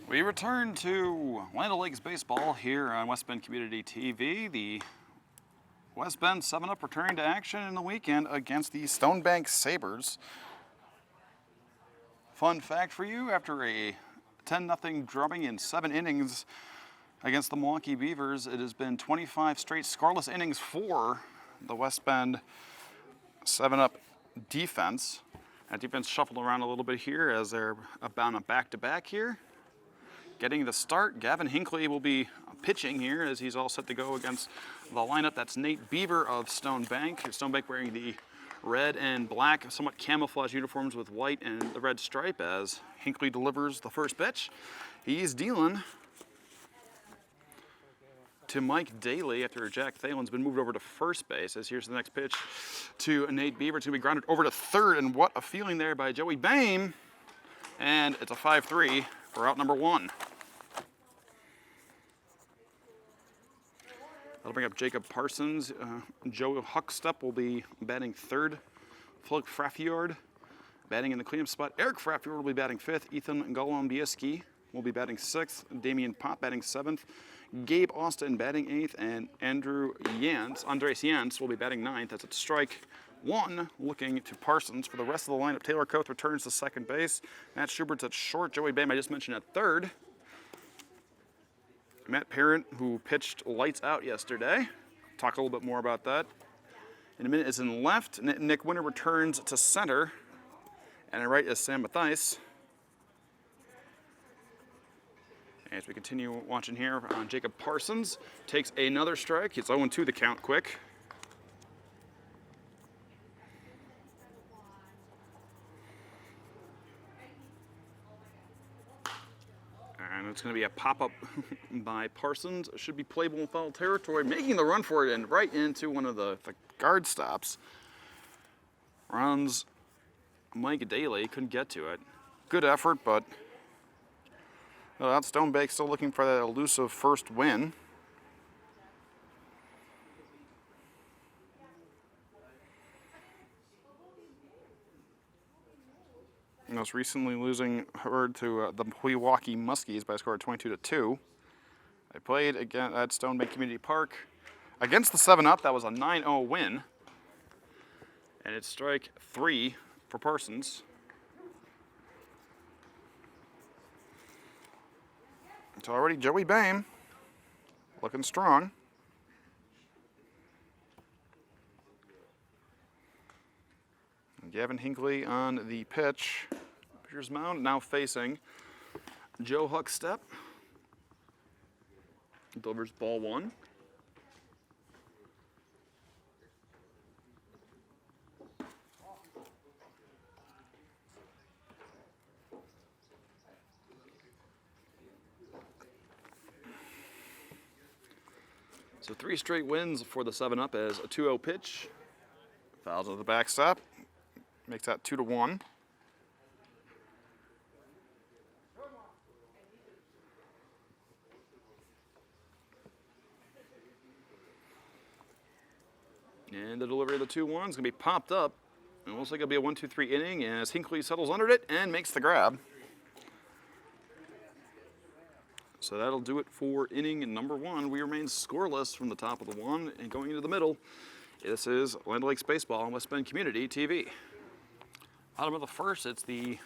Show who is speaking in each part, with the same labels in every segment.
Speaker 1: We return to Land O'Lakes baseball here on West Bend Community TV. The West Bend 7-Up returning to action in the weekend against the Stonebank Sabers. Fun fact for you, after a 10-0 drubbing in 7 innings against the Milwaukee Beavers, it has been 25 straight scoreless innings for the West Bend 7-Up defense. That defense shuffled around a little bit here as they're about a back-to-back here. Getting the start, Gavin Hinckley will be pitching here as he's all set to go against the lineup. That's Nate Beaver of Stonebank. Stonebank wearing the red and black, somewhat camouflage uniforms with white and the red stripe as Hinckley delivers the first pitch. He's dealing to Mike Daly after Jack Thalen's been moved over to first base. As here's the next pitch to Nate Beaver. It's going to be grounded over to third, and what a feeling there by Joey Bame. And it's a 5-3 for out number 1. That'll bring up Jacob Parsons. Joe Huckstep will be batting third. Flug Fraffiord batting in the cleanup spot. Eric Fraffiord will be batting fifth. Ethan Golombieski will be batting sixth. Damian Pop batting seventh. Gabe Austin batting eighth. And Andres Yance will be batting ninth. That's at strike 1, looking to Parsons. For the rest of the lineup, Taylor Koth returns to second base. Matt Schubert's at short. Joey Bame, I just mentioned, at third. Matt Parent, who pitched lights out yesterday. Talk a little bit more about that in a minute, is in left. Nick Winter returns to center. And in right is Sam Mathias. As we continue watching here on Jacob Parsons, takes another strike. It's 0-2 the count quick. And it's going to be a pop-up by Parsons. It should be playable in foul territory, making the run for it and right into one of the guard stops. Runs Mike Daly, couldn't get to it. Good effort, but Stonebank still looking for that elusive first win. Most recently losing hard to the Milwaukee Muskies by a score of 22-2. They played again at Stonebank Community Park against the 7-Up. That was a 9-0 win. And it's strike 3 for Parsons. It's already Joey Bame looking strong. Gavin Hinckley on the pitch. Pitcher's mound now facing Joe Huckstep. Delivers ball 1. So 3 straight wins for the 7-Up as a 2-0 pitch. Fouls at the backstop. Makes that 2-1. And the delivery of the 2-1 is going to be popped up. It looks like it'll be a 1-2-3 inning as Hinckley settles under it and makes the grab. So that'll do it for inning number 1. We remain scoreless from the top of the 1 and going into the middle. This is Land O'Lakes Baseball on West Bend Community TV. Bottom of the first, it's the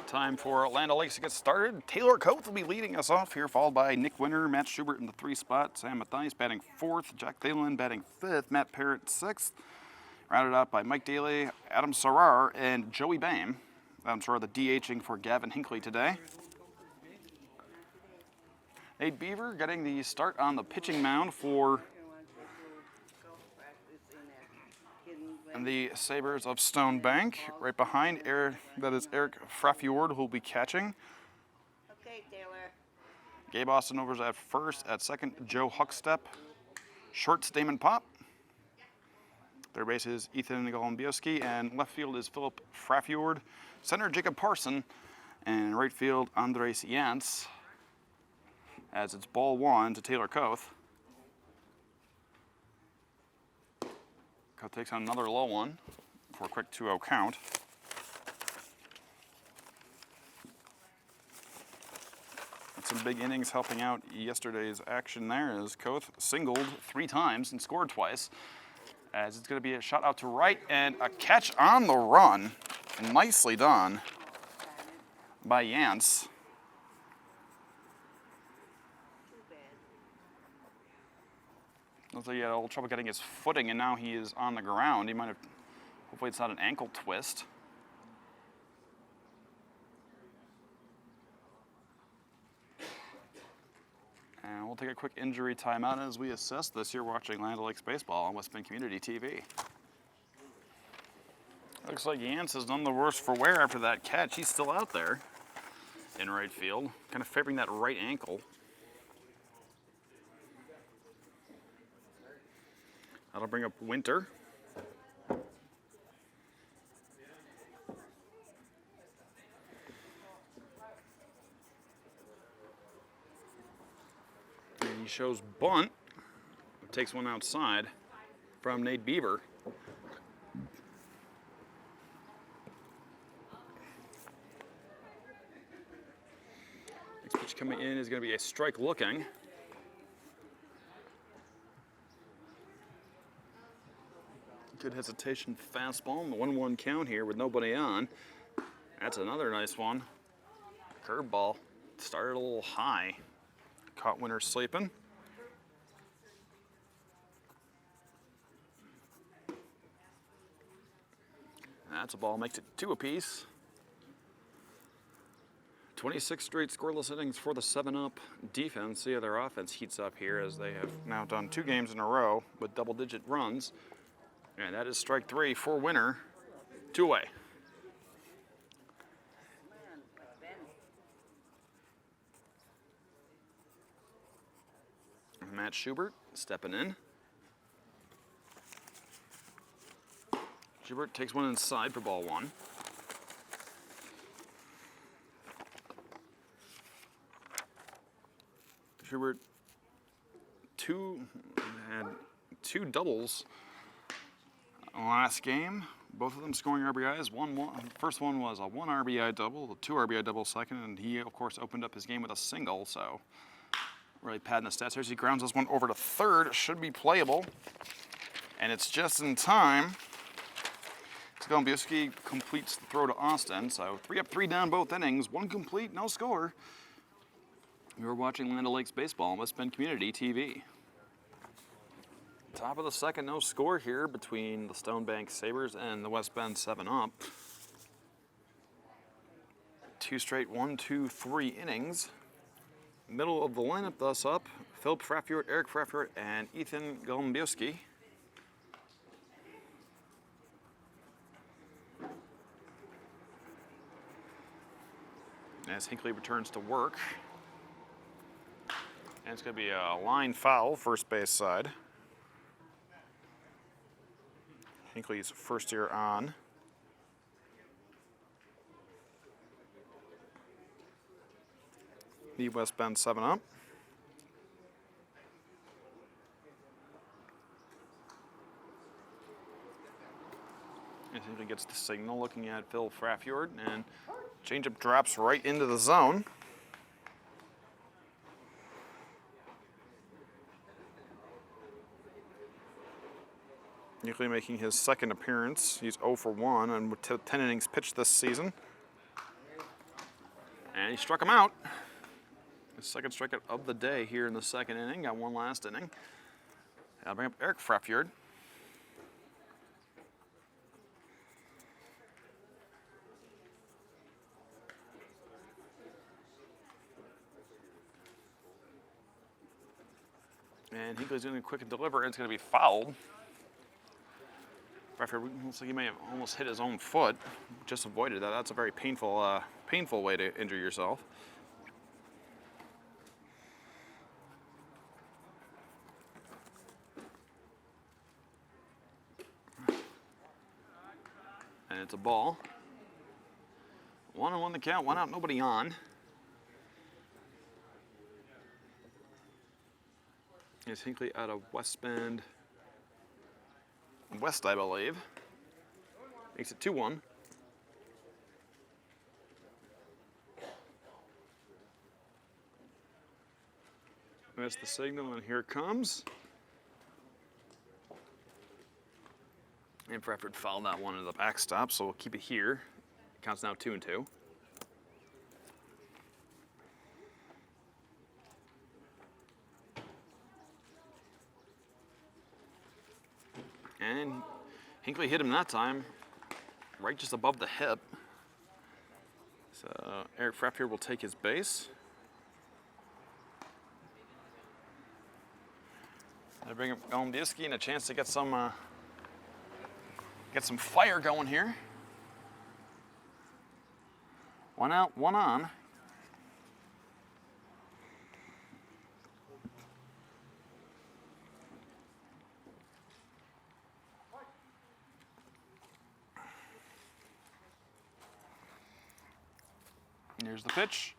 Speaker 1: time for Land O'Lakes to get started. Taylor Koth will be leading us off here, followed by Nick Winter, Matt Schubert in the 3 spot, Sam Mathias batting 4th, Jack Thalen batting 5th, Matt Parent 6th. Rounded out by Mike Daly, Adam Sarar, and Joey Bame. I'm sure the DHing for Gavin Hinckley today. Nate Beaver getting the start on the pitching mound for the Sabers of Stonebank. Right behind that is Eric Fraffiord, who will be catching.
Speaker 2: Okay, Taylor.
Speaker 1: Gabe Austin overs at first. At second, Joe Huckstep. Short's Damon Pop. Third base is Ethan Golombieski, and left field is Philip Fraffiord. Center, Jacob Parson, and right field, Andres Yance. As it's ball 1 to Taylor Koth. Koth takes on another low one for a quick 2-0 count. some big innings helping out yesterday's action there as Koth singled 3 times and scored twice. As it's going to be a shot out to right and a catch on the run. Nicely done by Yance.
Speaker 2: Too bad.
Speaker 1: Looks like he had a little trouble getting his footing, and now he is on the ground. He might have, hopefully it's not an ankle twist. And we'll take a quick injury timeout as we assess this. You're watching Land O'Lakes Baseball on West Bend Community TV. Looks like Yance is none the worse for wear after that catch. He's still out there in right field, kind of favoring that right ankle. That'll bring up Winter. And he shows bunt. Takes one outside from Nate Beaver. Next pitch coming in is going to be a strike looking. Good hesitation fastball. The 1-1 count here with nobody on. That's another nice one. Curveball. Started a little high. Caught Winter sleeping. That's a ball. Makes it 2 apiece. 26 straight scoreless innings for the 7-up defense. See how their offense heats up here as they have now done 2 games in a row with double-digit runs. And that is strike 3 for Winter. 2 away. Matt Schubert stepping in. Schubert takes one inside for ball 1. Schubert had 2 doubles last game. Both of them scoring RBIs. First one was a 1 RBI double, the 2 RBI double second, and he of course opened up his game with a single. So really padding the stats here. He grounds this one over to third. Should be playable, and it's just in time. Gombuski completes the throw to Austin. So 3 up, 3 down both innings. 1 complete, no score. You're watching Land O'Lakes Baseball on West Bend Community TV. Top of the second, no score here between the Stonebank Sabers and the West Bend 7-up. 2 straight 1-2-3 innings. Middle of the lineup thus up, Philip Fraffiort, Eric Fraffiort, and Ethan Gombuski. As Hinckley returns to work. And it's going to be a line foul, first base side. Hinckley's first year on. The West Bend 7-up. And Hinckley gets the signal looking at Phil Fraffiord, and changeup drops right into the zone. Hinckley making his second appearance. He's 0 for 1 and with 10 innings pitched this season. And he struck him out. His second strikeout of the day here in the second inning. Got 1 last inning. I'll bring up Eric Fraffiord. And Hinckley's going to quick and deliver, and it's going to be fouled. Fraffiord looks like he may have almost hit his own foot. Just avoided that. That's a very painful, painful way to injure yourself. And it's a ball. 1-1 the count. 1 out, nobody on. Is Hinckley out of West Bend West, I believe. Makes it 2-1. Missed the signal, and here it comes. And Bradford fouled that one into the backstop, so we'll keep it here. It counts now 2-2. And Hinckley hit him that time, right just above the hip. So Eric Frappier will take his base. They bring up Golombiewski and a chance to get some fire going here. One out, one on. Here's the pitch.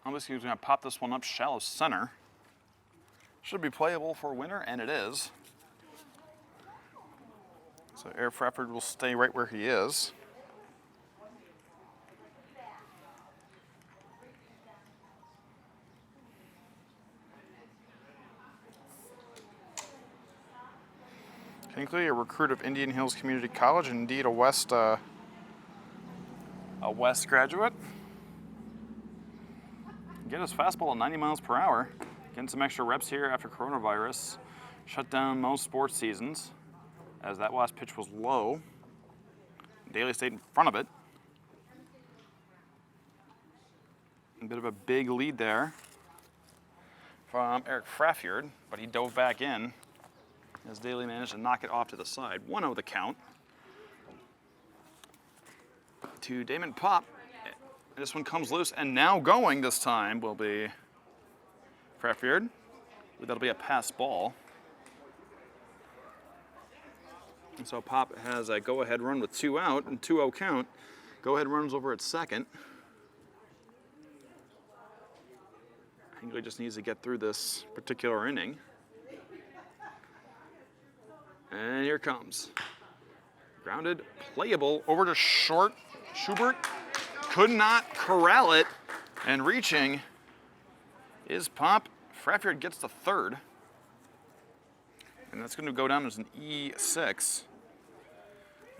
Speaker 1: Golombiewski's going to pop this one up shallow center. Should be playable for a winner, and it is. So Eric Frappard will stay right where he is. Hinckley, a recruit of Indian Hills Community College, and indeed a West graduate. Get his fastball at 90 miles per hour. Getting some extra reps here after coronavirus shut down most sports seasons, as that last pitch was low. Daly stayed in front of it. A bit of a big lead there from Eric Fraffiard, but he dove back in as Daly managed to knock it off to the side. 1-0 the count to Damon Pop. This one comes loose, and now going this time will be Fraffiard. That'll be a pass ball. And so Pop has a go-ahead run with 2 out and 2-0 count. Go-ahead runs over at second. Hinckley just needs to get through this particular inning. And here comes. Grounded, playable, over to short. Schubert could not corral it, and reaching is Pop. Fraffiard gets the third. And that's going to go down as an E6.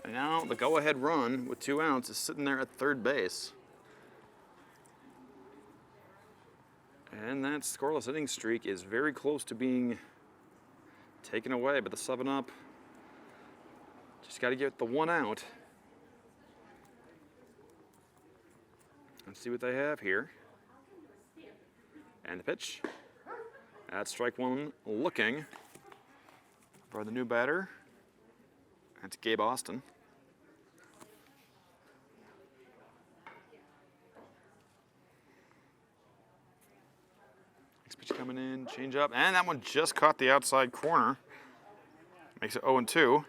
Speaker 1: And now the go-ahead run with 2 outs is sitting there at third base. And that scoreless inning streak is very close to being taken away, but the 7-up just got to get the 1 out. Let's see what they have here. And the pitch. That's strike 1 looking for the new batter. That's Gabe Austin. Next pitch coming in, change up, and that one just caught the outside corner. Makes it 0-2.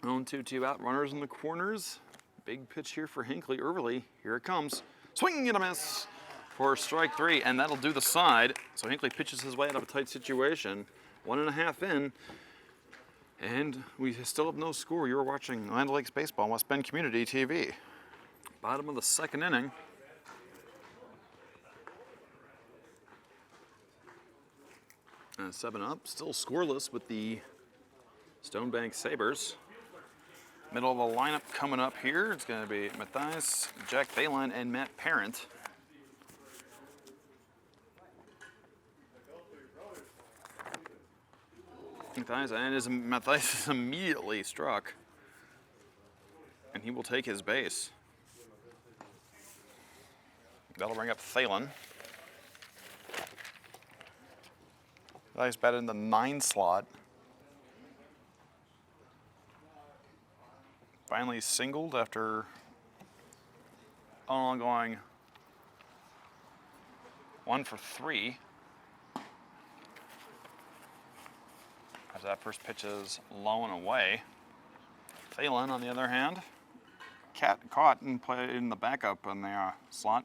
Speaker 1: On 2-2 out, runners in the corners. Big pitch here for Hinckley early. Here it comes. Swinging and a miss for strike 3, and that'll do the side. So Hinckley pitches his way out of a tight situation. 1.5 in, and we still have no score. You're watching Land O'Lakes Baseball on West Bend Community TV. Bottom of the 2nd inning. And 7-up, still scoreless with the Stonebank Sabers. Middle of the lineup coming up here. It's going to be Matthias, Jack Thalen, and Matt Parent. Matthias is immediately struck, and he will take his base. That'll bring up Thalen. Matthias batted in the 9 slot. Finally singled after going 1 for 3. As that first pitch is low and away. Thalen, on the other hand, caught and played in the backup in the slot.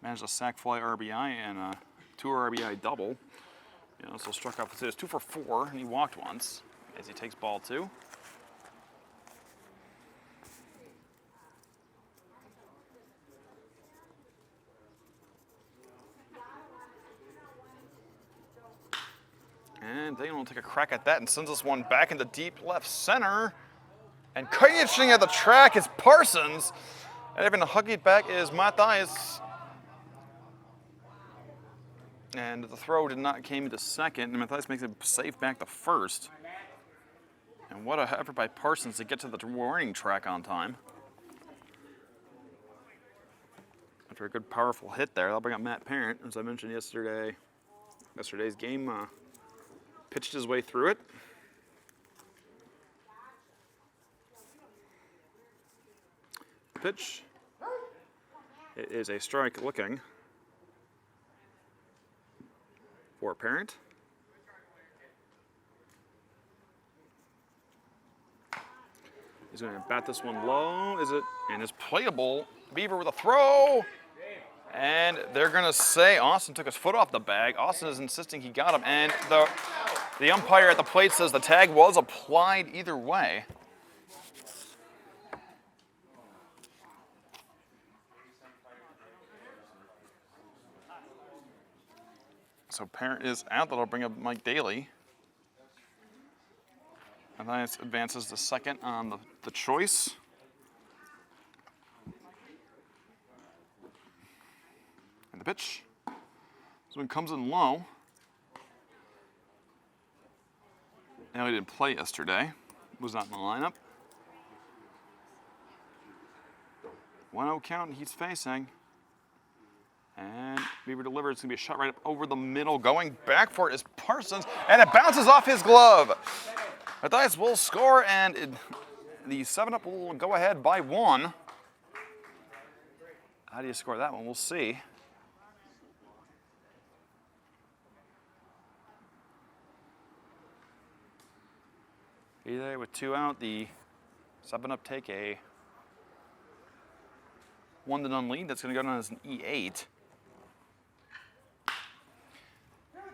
Speaker 1: Managed a sac fly RBI and a 2 RBI double. So struck out. It was 2 for 4, and he walked once as he takes ball 2. And Dane will take a crack at that and sends this one back into deep left center. And catching at the track is Parsons. And having to hug it back is Matthias. And the throw did not came into second. And Matthias makes it safe back to first. And what a effort by Parsons to get to the warning track on time. After a good, powerful hit there, that'll bring up Matt Parent. As I mentioned yesterday's game, pitched his way through it. Pitch. It is a strike looking for Parent. He's going to bat this one low. Is it? And it's playable. Beaver with a throw. And they're going to say Austin took his foot off the bag. Austin is insisting he got him. And the umpire at the plate says the tag was applied either way. So Parent is out. That'll bring up Mike Daly. Matthias advances to second on the choice. And the pitch. This one comes in low. Now he didn't play yesterday. Was not in the lineup. 1-0 count he's facing. And Beaver delivers. It's going to be a shot right up over the middle. Going back for it is Parsons. And it bounces off his glove. Matthias will score, and the 7-up will go ahead by 1. How do you score that one? We'll see. Either with 2 out, the 7-up take a 1-0 lead. That's going to go down as an E8.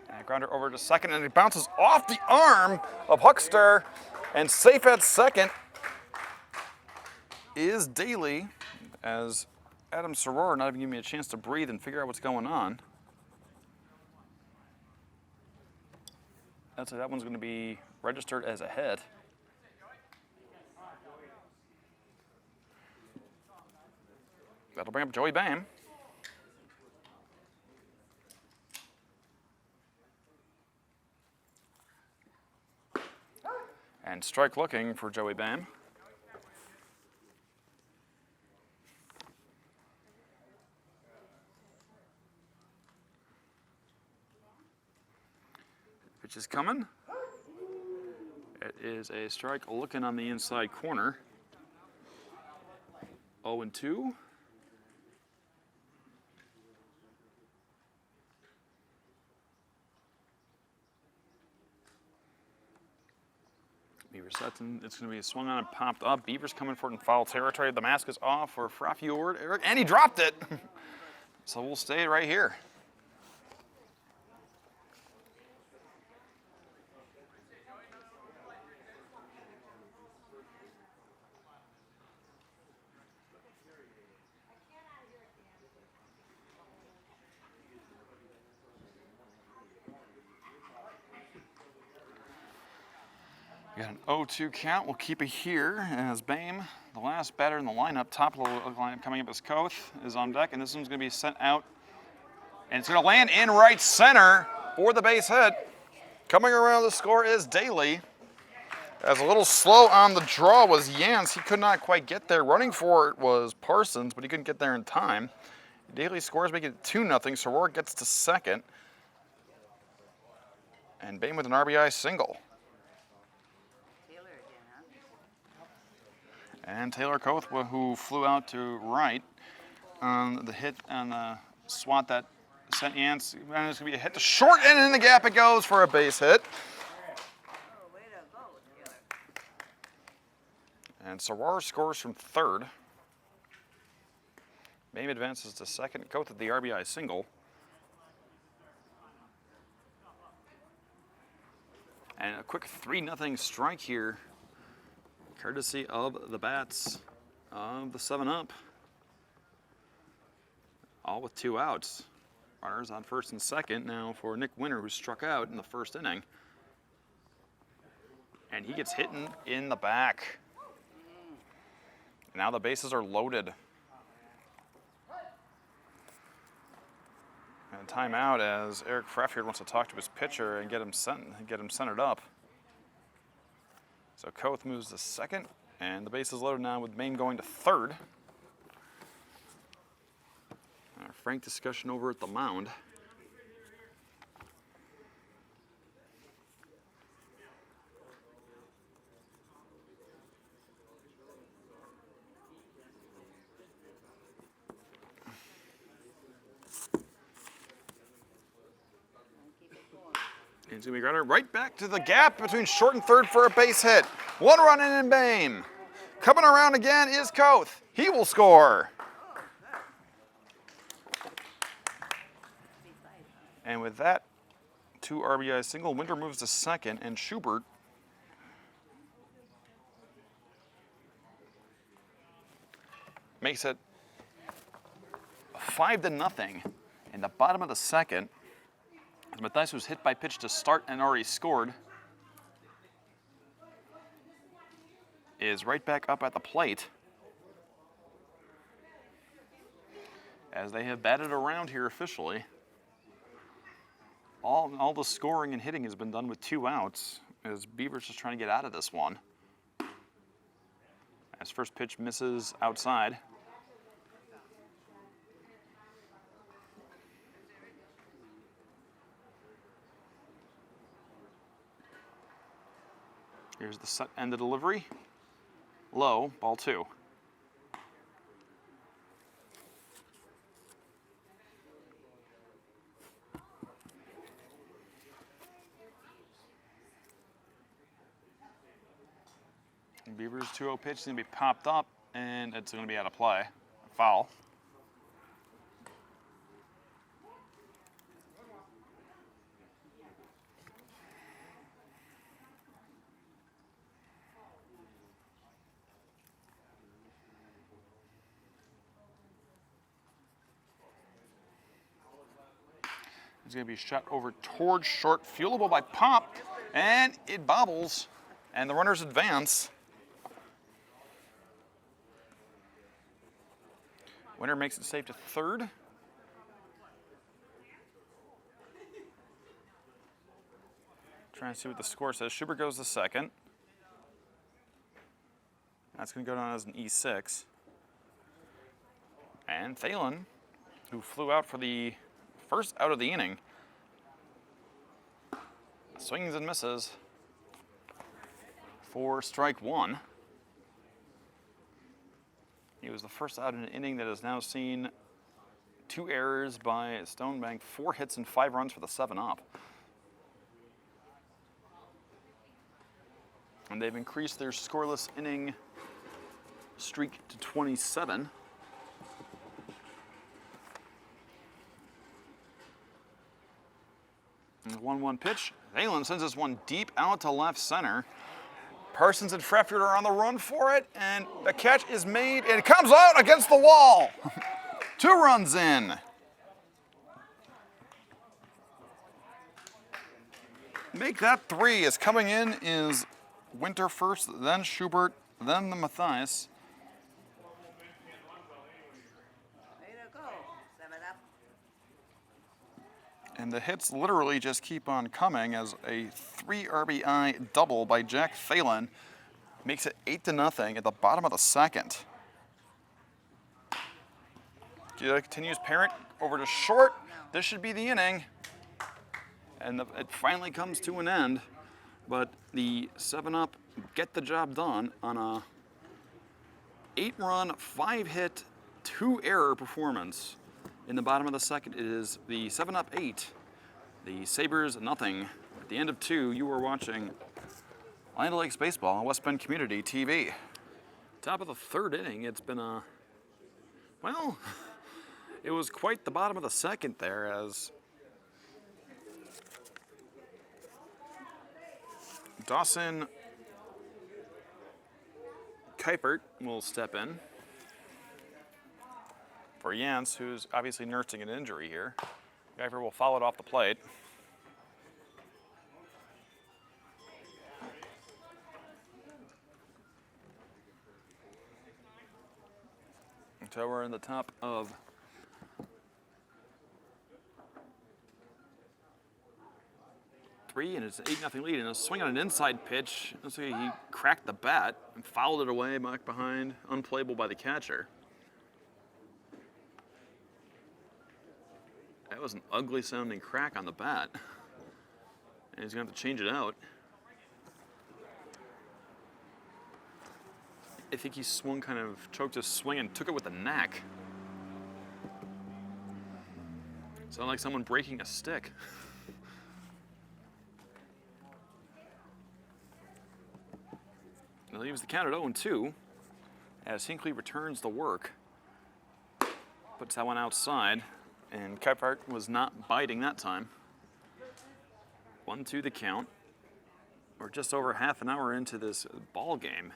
Speaker 1: And grounder over to second, and it bounces off the arm of Huckster. And safe at second is Daly, as Adam Soror not even giving me a chance to breathe and figure out what's going on. That's that one's going to be registered as a hit. That'll bring up Joey Bam. And strike looking for Joey Bam. Pitch is coming. It is a strike looking on the inside corner. 0-2. Beaver sets, and it's going to be swung on and popped up. Beaver's coming for it in foul territory. The mask is off for Frafjord, and he dropped it. So we'll stay right here. We got an 0-2 count. We'll keep it here as Bame, the last batter in the lineup, top of the lineup coming up as Koth, is on deck, and this one's going to be sent out. And it's going to land in right center for the base hit. Coming around the score is Daly. As a little slow on the draw was Jans. He could not quite get there. Running for it was Parsons, but he couldn't get there in time. Daly scores, making it 2-0. Soror gets to second. And Bame with an RBI single. And Taylor Koth, who flew out to right on the hit on the swat that sent Yance. And it's going to be a hit to short, and in the gap it goes for a base hit. And Soror scores from third. Bame advances to second. Koth at the RBI single. And a quick 3-0 strike here, courtesy of the bats of the 7-up. All with 2 outs. Runners on first and second now for Nick Winter, who struck out in the first inning. And he gets hit in the back. Now the bases are loaded. And a timeout as Eric Freffield wants to talk to his pitcher and get him centered up. So Koth moves to second, and the base is loaded now with Maine going to third. A frank discussion over at the mound. It's going to be Regner right back to the gap between short and third for a base hit. 1 run in Bame. Coming around again is Koth. He will score. And with that 2 RBI single, Winter moves to second, and Schubert makes it 5-0 in the bottom of the second. Mathias was hit by pitch to start and already scored. Is right back up at the plate. As they have batted around here officially. All the scoring and hitting has been done with 2 outs. As Beavers is trying to get out of this one. As first pitch misses outside. Here's the set and the delivery. Low, ball 2. Beavers 2-0 pitch is going to be popped up, and it's going to be out of play. Foul. It's going to be shot over towards short, fuelable by Pop, and it bobbles, and the runners advance. Winter makes it safe to third. Trying to see what the score says. Schubert goes to second. That's going to go down as an E6. And Thalen, who flew out for the first out of the inning, swings and misses for strike 1. He was the first out in an inning that has now seen 2 errors by Stonebank, 4 hits and 5 runs for the 7-up. And they've increased their scoreless inning streak to 27. And the 1-1 pitch. Thalen sends this one deep out to left center. Parsons and Freffield are on the run for it, and the catch is made, and it comes out against the wall. 2 runs in. Make that 3, as coming in is Winter first, then Schubert, then the Mathias.
Speaker 2: Way to go. 7 up.
Speaker 1: And the hits literally just keep on coming as a 3 RBI double by Jack Thalen makes it 8-0 at the bottom of the second. Continues Parent over to short. This should be the inning. And it finally comes to an end. But the 7-up get the job done on a 8-run, 5-hit, 2-error performance. In the bottom of the second, it is the 7-up 8, the Sabers nothing. At the end of 2, you are watching Land O'Lakes Baseball on West Bend Community TV. Top of the 3rd inning, it's been well, it was quite the bottom of the second there as Dawson Kuipert will step in for Jans, who's obviously nursing an injury here. Kuipert will foul it off the plate. So we're in the top of three, and it's an 8-0 lead. And a swing on an inside pitch. Looks like he cracked the bat and fouled it away back behind, unplayable by the catcher. That was an ugly sounding crack on the bat. And he's gonna have to change it out. I think he swung, kind of choked his swing and took it with the neck. Sounded like someone breaking a stick. That leaves the count at 0-2 as Hinckley returns the work. Puts that one outside, and Kephart was not biting that time. 1-2 the count. We're just over half an hour into this ball game.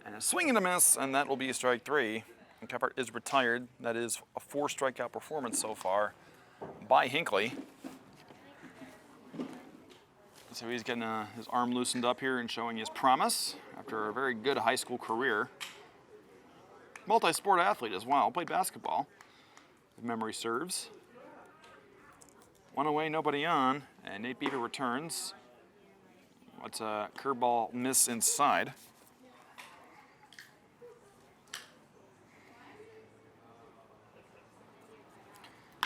Speaker 1: And a swing and a miss, and that will be strike three. And Kephart is retired. That is a 4 strikeout performance so far by Hinckley. So he's getting his arm loosened up here and showing his promise after a very good high school career. Multi-sport athlete as well. Played basketball, if memory serves. One away, nobody on, and Nate Beaver returns. What's a curveball miss inside?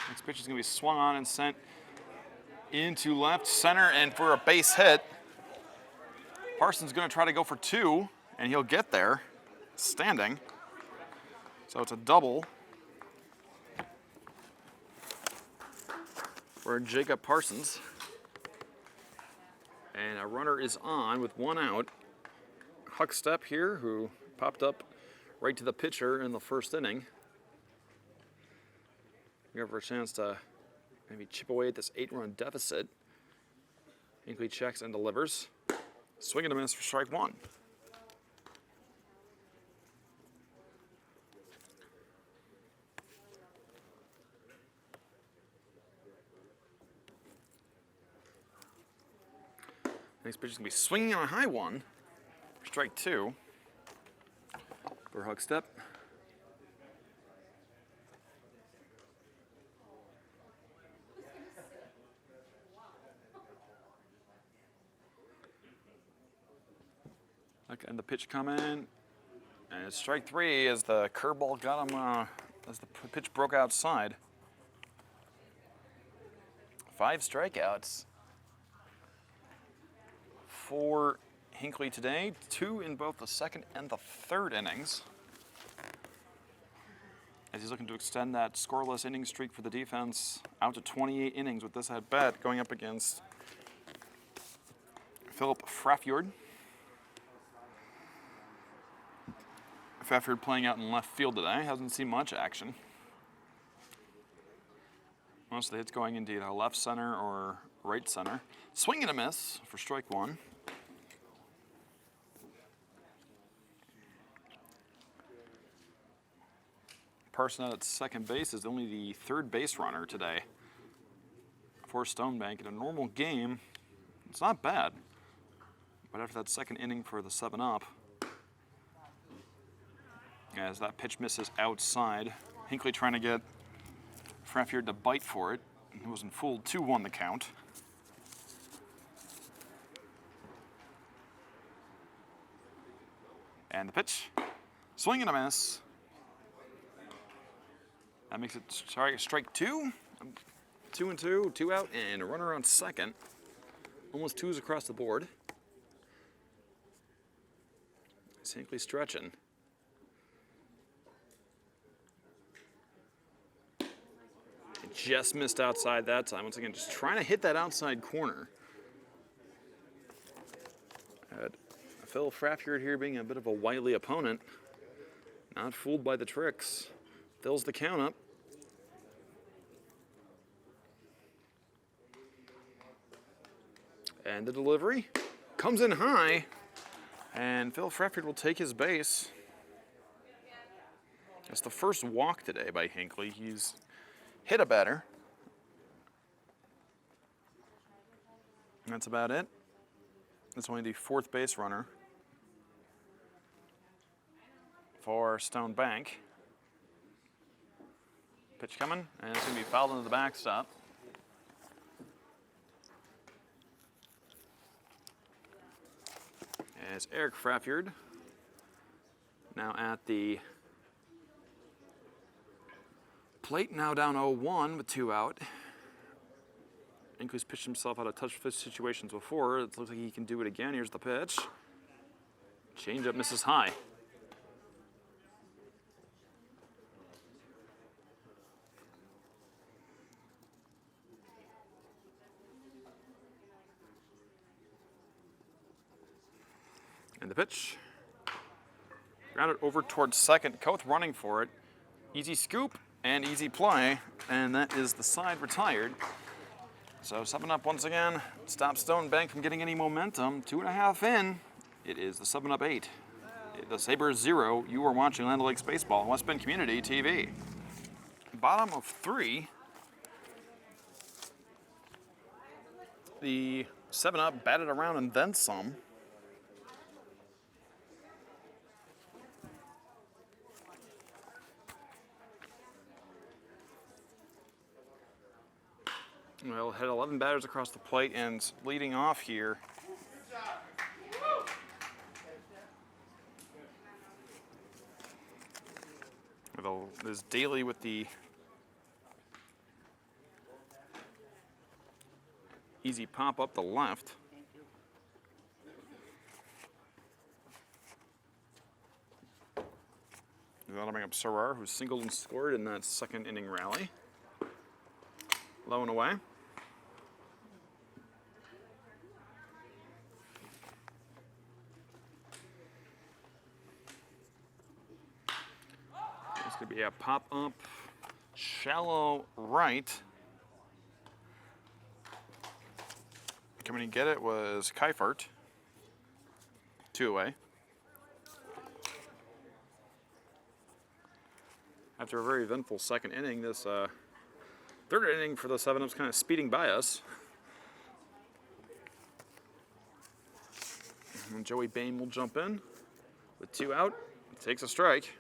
Speaker 1: Next pitch is going to be swung on and sent into left center, and for a base hit. Parsons going to try to go for 2, and he'll get there standing. So it's a double for Jacob Parsons. And a runner is on with 1 out. Huck Stepp here, who popped up right to the pitcher in the first inning. Give her a chance to maybe chip away at this 8-run deficit. Hinckley checks and delivers. Swing and a miss for strike 1. Next pitch is going to be swinging on a high one for strike 2 for Huck Stepp. And the pitch coming, and it's strike 3 as the curveball got him, as the pitch broke outside. 5 strikeouts for Hinckley today, 2 in both the second and the third innings. As he's looking to extend that scoreless inning streak for the defense out to 28 innings with this at bat, going up against Philip Frafjord. Frafjord playing out in left field today, hasn't seen much action. Most of the hits going into either left center or right center. Swing and a miss for strike 1. Parson out at second base is only the third base runner today for Stonebank. In a normal game, it's not bad. But after that second inning for the 7-up, as that pitch misses outside, Hinckley trying to get Frafjord to bite for it. He wasn't fooled. 2-1 the count. And the pitch. Swing and a miss. That makes it strike 2. 2-2, 2 out, and a runner on second. Almost 2s across the board. Hinckley stretching. Just missed outside that time. Once again, just trying to hit that outside corner. Phil Frafjord here being a bit of a wily opponent. Not fooled by the tricks. Fills the count up. And the delivery comes in high. And Phil Frafjord will take his base. That's the first walk today by Hinckley. He's hit a batter. And that's about it. That's only the 4th base runner for Stonebank. Pitch coming, and it's going to be fouled into the backstop. It's Eric Fraffjord now at the plate, now down 0-1 with 2 out. Inco's pitched himself out of touch situations before. It looks like he can do it again. Here's the pitch. Changeup misses high. And the pitch. Grounded over towards second. Koth running for it. Easy scoop and easy play. And that is the side retired. So 7 up once again. Stop Stone Bank from getting any momentum. 2.5 in. It is the 7 up 8. The Sabers 0. You are watching Land O'Lakes Baseball on West Bend Community TV. Bottom of 3. The 7 up batted around and then some. Well, had 11 batters across the plate, and leading off here is Daly with the easy pop up the left. That'll bring up Sarar, who singled and scored in that second inning rally. Low and away. It's going to be a pop-up, shallow right. Coming to get it was Keifert. 2 away. After a very eventful second inning, this third inning for the 7-ups kind of speeding by us. And Joey Bain will jump in with 2 out. Takes a strike.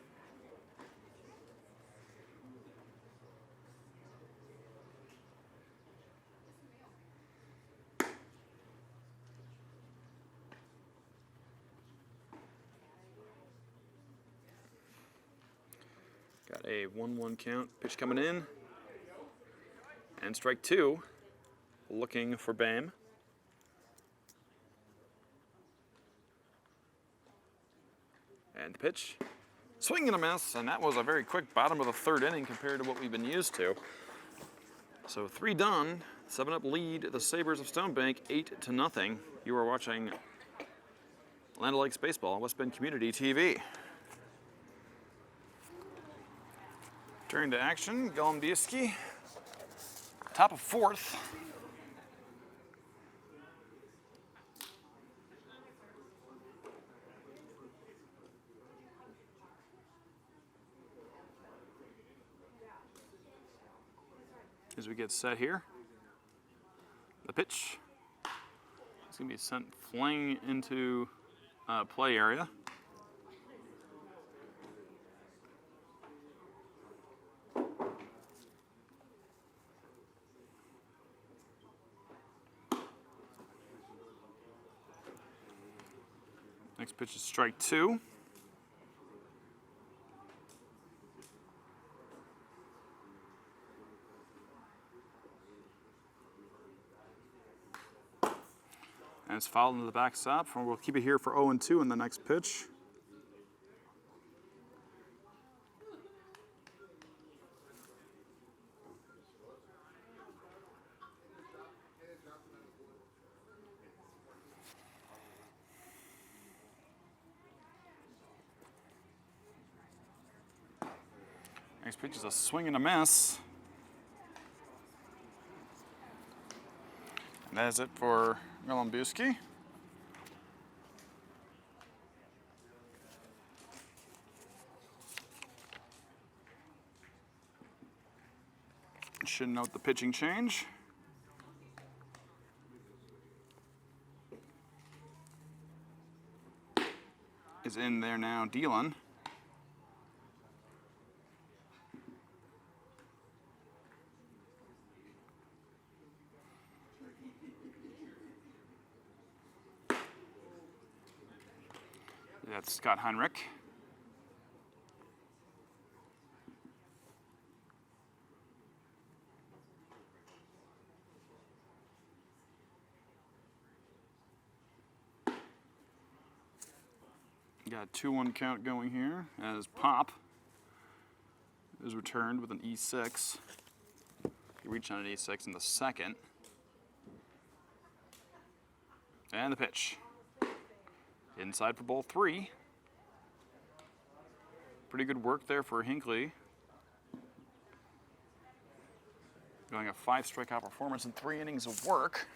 Speaker 1: Got a 1-1 count. Pitch coming in. And strike 2. Looking for Bam. And the pitch. Swing and a miss, and that was a very quick bottom of the 3rd inning compared to what we've been used to. So 3 done. 7-up lead the Sabers of Stone Bank 8-0. You are watching Land O'Lakes Baseball on West Bend Community TV. Turn to action, Golombiewski. Top of 4th. As we get set here, the pitch. It's going to be sent flying into play area. Next pitch is strike 2. And it's fouled into the backstop. We'll keep it here for 0-2 in the next pitch. Next pitch is a swing and a miss. And that is it for Golombiewski. Should note the pitching change. Is in there now, Dylan. That's Scott Heinrich. Got a 2-1 count going here as Pop is returned with an E6. He reached on an E6 in the second. And the pitch. Inside for ball 3. Pretty good work there for Hinckley. Going a 5 strikeout performance in 3 innings of work.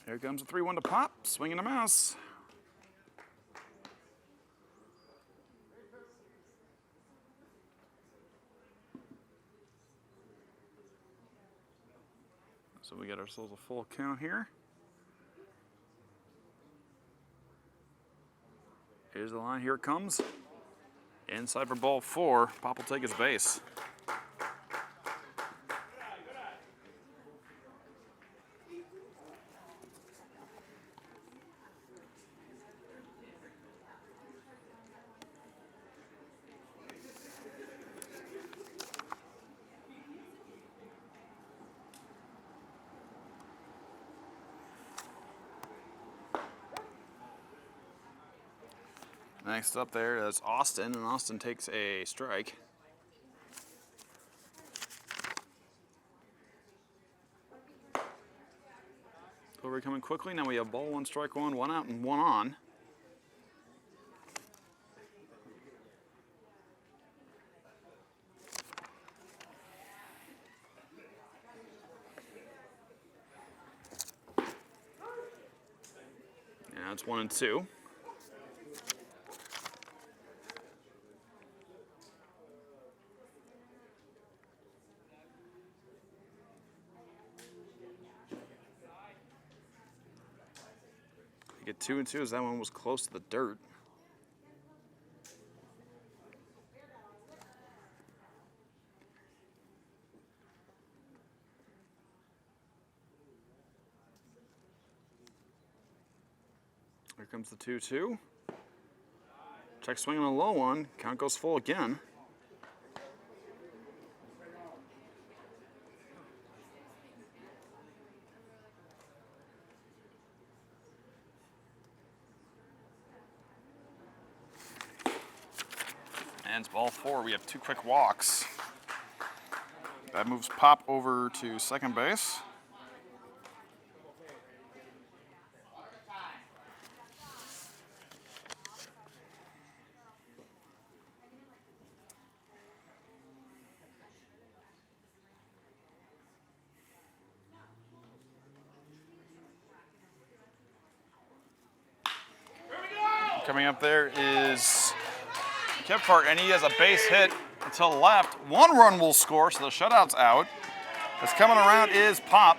Speaker 1: Here comes a 3-1 to Pop, swinging a mouse. So we get ourselves a full count here. Here's the line, here it comes. Inside for ball 4, Pop will take his base. Next up there is Austin, and Austin takes a strike. Over coming quickly. Now we have ball 1, strike 1, 1 out and 1 on. Now it's 1 and 2. Get 2 and 2 as that one was close to the dirt. Here comes the 2-2. Check swing on a low one. Count goes full again. And it's ball 4. We have 2 quick walks. That moves Pop over to second base. Coming up there is Kipfart, and he has a base hit to the left. 1 run will score, so the shutout's out. What's coming around is Pop.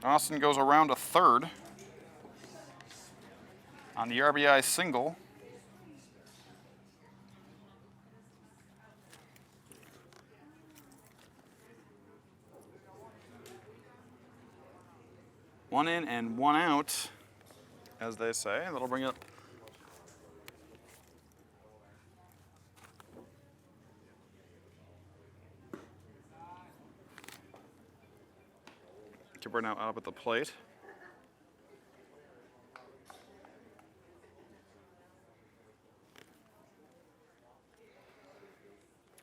Speaker 1: Austin goes around to third on the RBI single. One in and 1 out, as they say. That'll bring up Kipper now up at the plate.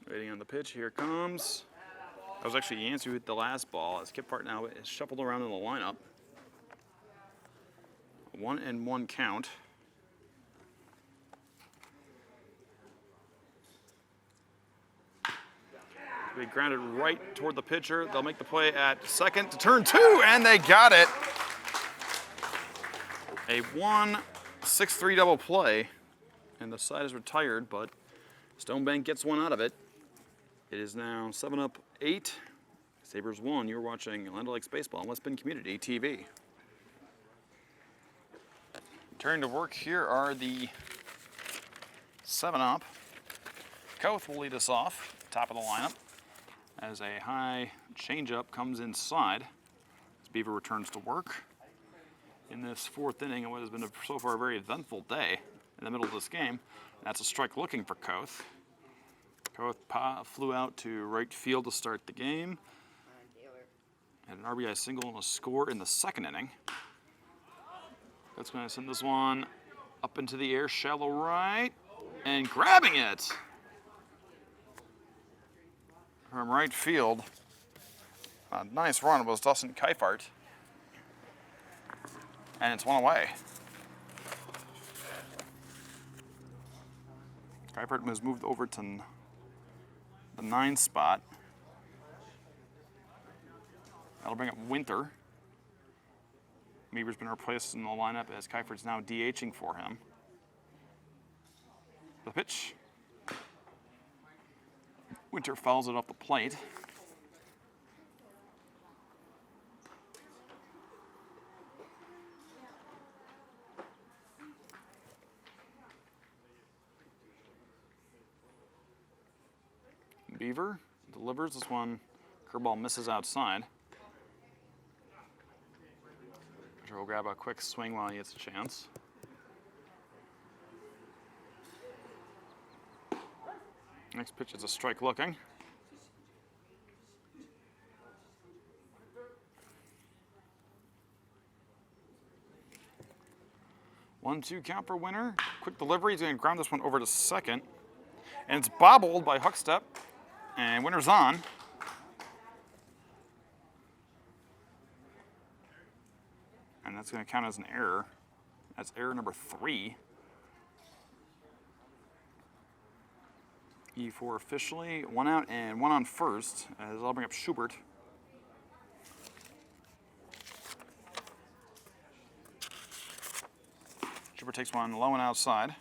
Speaker 1: Waiting on the pitch, here it comes. That was actually Yancey who hit the last ball, as Kipfart now is shuffled around in the lineup. 1 and 1 count. Be grounded right toward the pitcher. They'll make the play at second to turn 2, and they got it. A 1-6-3 double play, and the side is retired, but Stonebank gets one out of it. It is now 7-8. Sabers 1. You're watching Land O'Lakes Baseball on West Bend Community TV. Turning to work, here are the 7-up. Koth will lead us off, top of the lineup, as a high changeup comes inside. As Beaver returns to work in this fourth inning of what has been so far a very eventful day in the middle of this game. That's a strike looking for Koth. Koth flew out to right field to start the game. Had an RBI single and a score in the second inning. That's going to send this one up into the air, shallow right, and grabbing it from right field. A nice run was Dustin Keifert. And it's one away. Keifert has moved over to the 9 spot. That'll bring up Winter. Beaver's been replaced in the lineup as Keifert's now DHing for him. The pitch. Winter fouls it off the plate. Beaver delivers this one. Curveball misses outside. We'll grab a quick swing while he gets a chance. Next pitch is a strike looking. One-two count for Winter. Quick delivery. He's going to ground this one over to second. And it's bobbled by Huckstep. And Winter's on. And that's going to count as an error. That's error number 3. E4 officially. 1 out and 1 on first. As I'll bring up Schubert. Schubert takes one low and outside.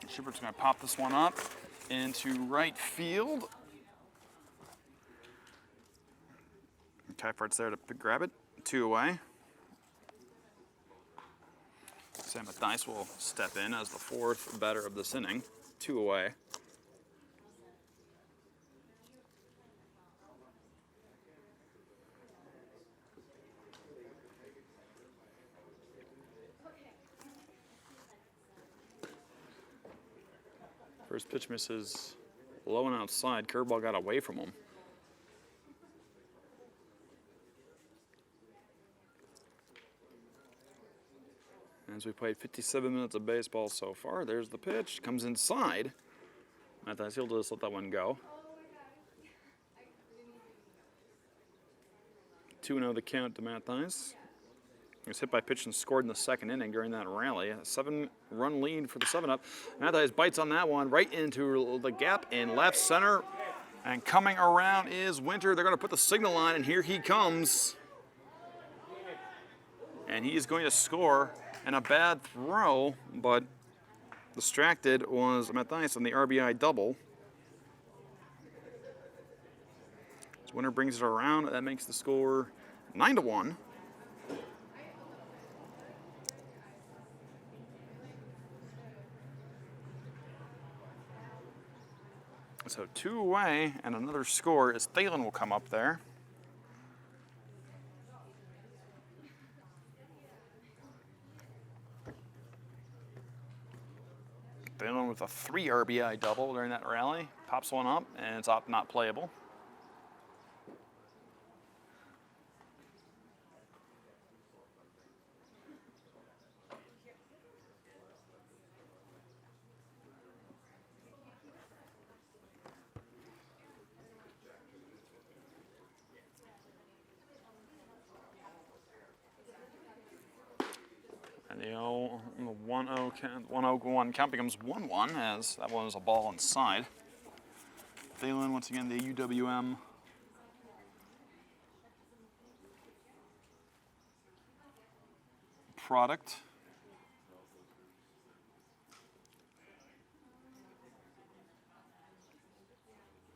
Speaker 1: Schubert's going to pop this one up into right field. Keifert's there to grab it. 2 away. Sam Mathias will step in as the 4th batter of this inning. 2 away. First pitch misses low and outside. Curveball got away from him. As we played 57 minutes of baseball so far, there's the pitch. Comes inside. Mathias, he'll just let that one go. 2-0 the count to Mathias. He was hit by pitch and scored in the second inning during that rally. A 7-run lead for the 7-up. Mathias bites on that one right into the gap in left center. And coming around is Winter. They're going to put the signal on, and here he comes. And he is going to score. And a bad throw, but distracted was Mathias on the RBI double. As Winter brings it around, that makes the score 9-1. So 2 away, and another score as Thalen will come up there. Thalen with a 3 RBI double during that rally. Pops one up, and it's not playable. And the 1-0 count becomes 1-1 as that one was a ball inside. Thalen, once again, the UWM product.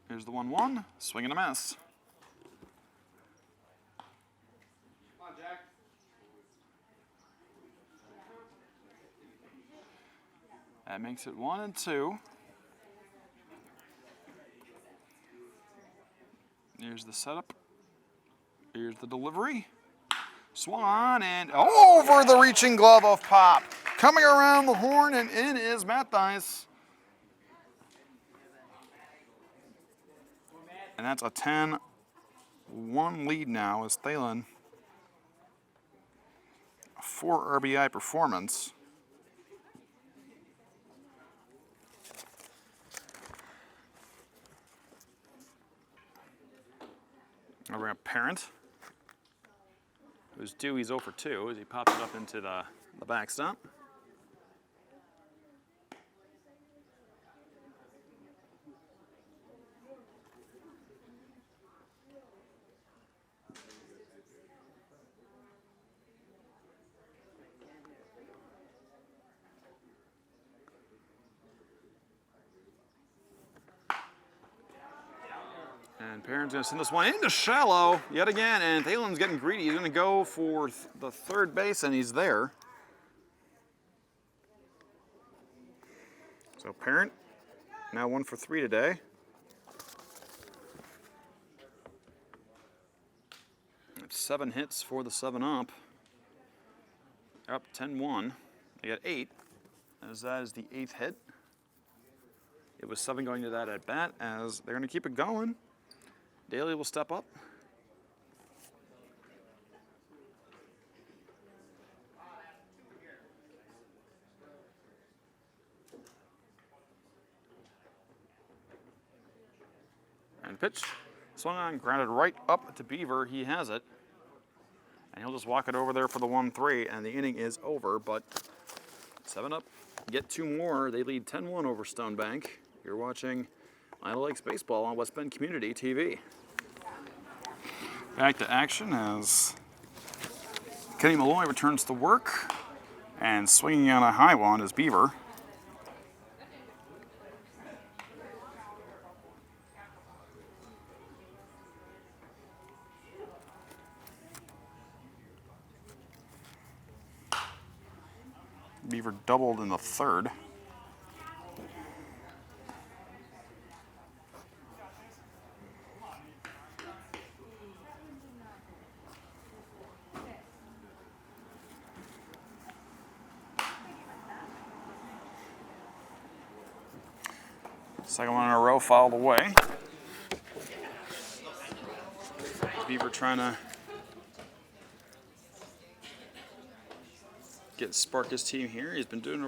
Speaker 1: Here's the 1-1, swing and a miss. That makes it 1-2. Here's the setup. Here's the delivery. Swung on and over the reaching glove of Pop. Coming around the horn and in is Matt Dice. And that's a 10-1 lead now as Thalen. A 4 RBI performance. I'll bring up Parent, who's due. He's 0 for 2 as he pops it up into the backstop. And Perrin's going to send this one into shallow yet again, and Thalen's getting greedy. He's going to go for the third base, and he's there. So Perrin, now 1 for 3 today. That's 7 hits for the 7-up. They're up 10-1. They got 8, as that is the 8th hit. It was 7 going to that at bat, as they're going to keep it going. Daly will step up. And pitch. Swung on, grounded right up to Beaver. He has it. And he'll just walk it over there for the 1-3, and the inning is over, but 7 up. Get 2 more. They lead 10-1 over Stone Bank. You're watching Idle Lakes Baseball on West Bend Community TV. Back to action as Kenny Malloy returns to work, and swinging on a high one is Beaver. Beaver doubled in the 3rd. Second one in a row fouled away. Beaver trying to spark his team here. He's been doing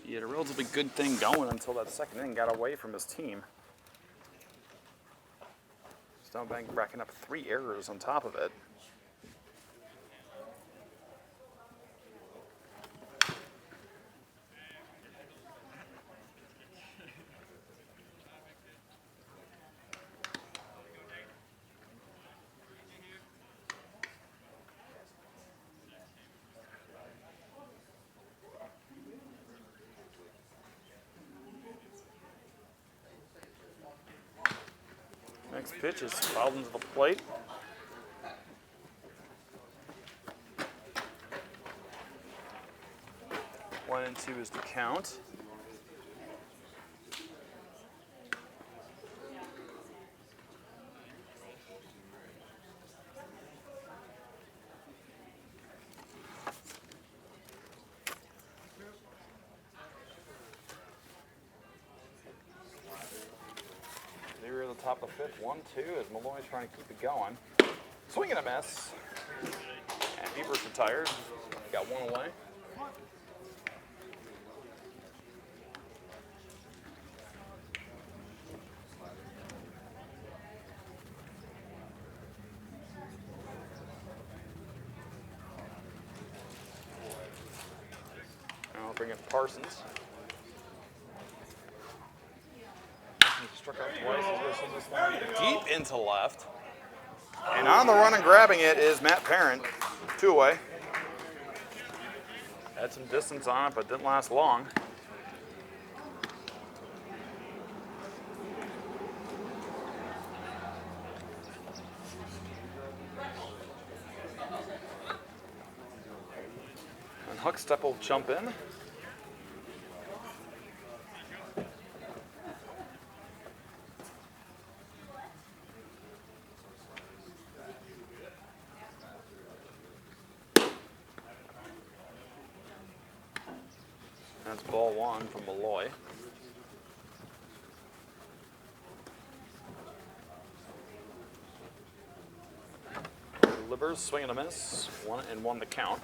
Speaker 1: he had a relatively good thing going until that second inning got away from his team. Stone Bank racking up 3 errors on top of it. Next pitch is fouled into the plate. One and 2 is the count. They're at the top of the 5th, 1-2, as Malloy's trying to keep it going. Swing and a miss. And Beaver's retired. Got 1 away. Now I'll bring in Parsons. Struck out twice. He's going to send this one deep into left. And on the run and grabbing it is Matt Parent. 2 away. Had some distance on it, but didn't last long. And Huckstep will jump in. That's ball one from Malloy. Livers swing and a miss. 1-1 the count.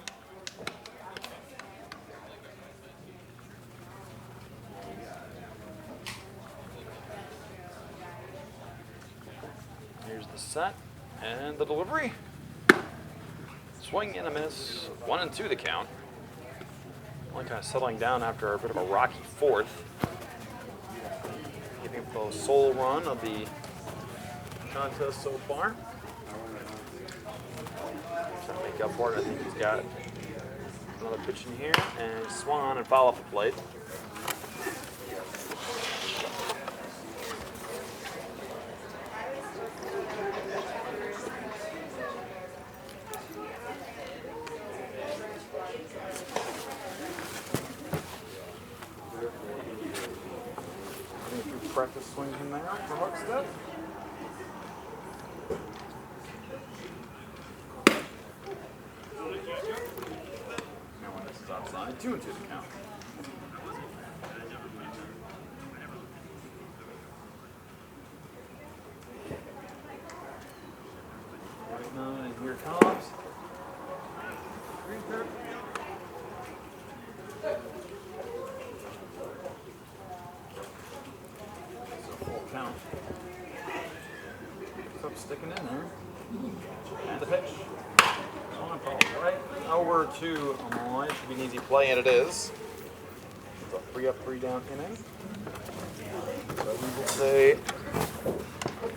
Speaker 1: Here's the set and the delivery. Swing and a miss. 1-2 the count. Only kind of settling down after a bit of a rocky fourth. Giving the sole run of the contest so far. Trying to make up for it. I think he's got another pitch in here and swung on and foul off the plate. Practice swings in there for Hookstead. Now when this is outside, 2-2 the count. Right now, and here comes. Count. Up sticking in there. And the pitch. Right over to Malloy. Should be an easy play, and it is. It's a 3-up, 3-down inning. So we will say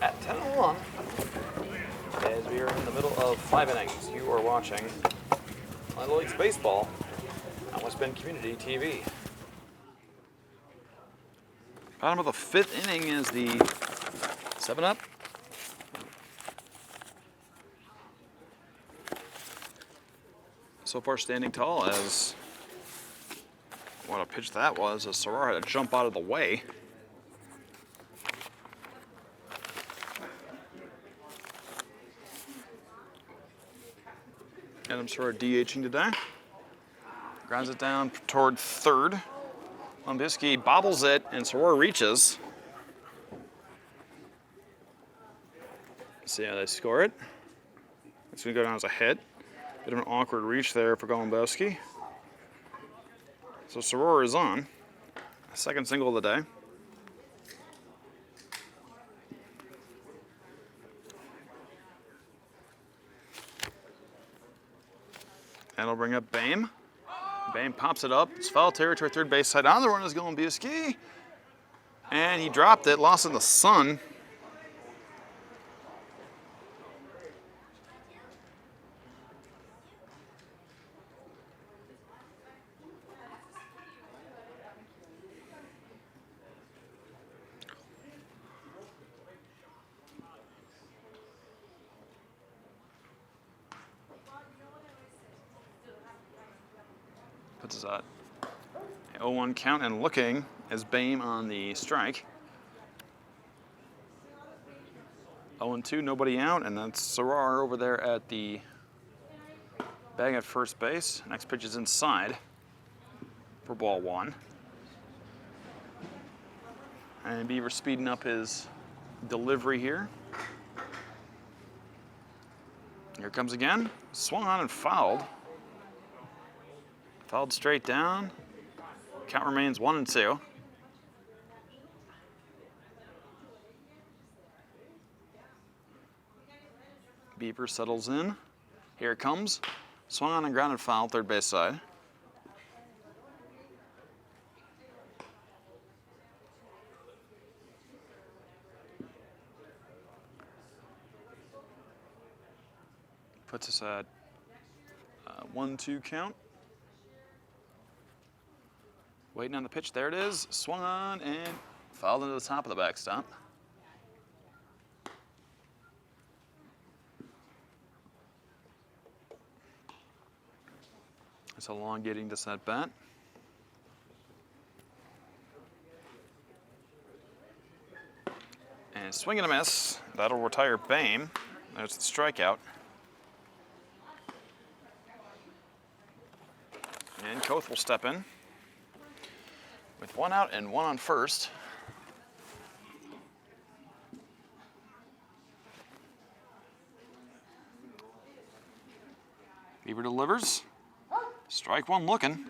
Speaker 1: at 10-1, as we are in the middle of 5 innings, you are watching Little Leagues Baseball on West Bend Community TV. Bottom of the 5th inning is the 7-up. So far standing tall as what a pitch that was as Soror had to jump out of the way. Adam Soror DHing today. Grounds it down toward third. Lumbisky bobbles it, and Soror reaches. See how they score it. It's going to go down as a hit. Bit of an awkward reach there for Golumbowski. So Soror is on. Second single of the day. That'll bring up Bame. Bame pops it up. It's foul territory, third base side. On the run is Golumbowski. And he dropped it, lost in the sun. Puts us at 0-1 count and looking as Bame on the strike. 0-2, nobody out, and that's Soror over there at the bag at first base. Next pitch is inside for ball one. And Beaver speeding up his delivery here. Here comes again. Swung on and fouled. Fouled straight down. Count remains 1-2. Beaver settles in. Here it comes. Swung on and grounded foul, third base side. Puts us at 1-2 count. Waiting on the pitch. There it is. Swung on and fouled into the top of the backstop. It's elongating this at bat. And swing and a miss. That'll retire Bame. There's the strikeout. And Koth will step in. with 1 out and 1 on first. Beaver delivers. Strike one looking.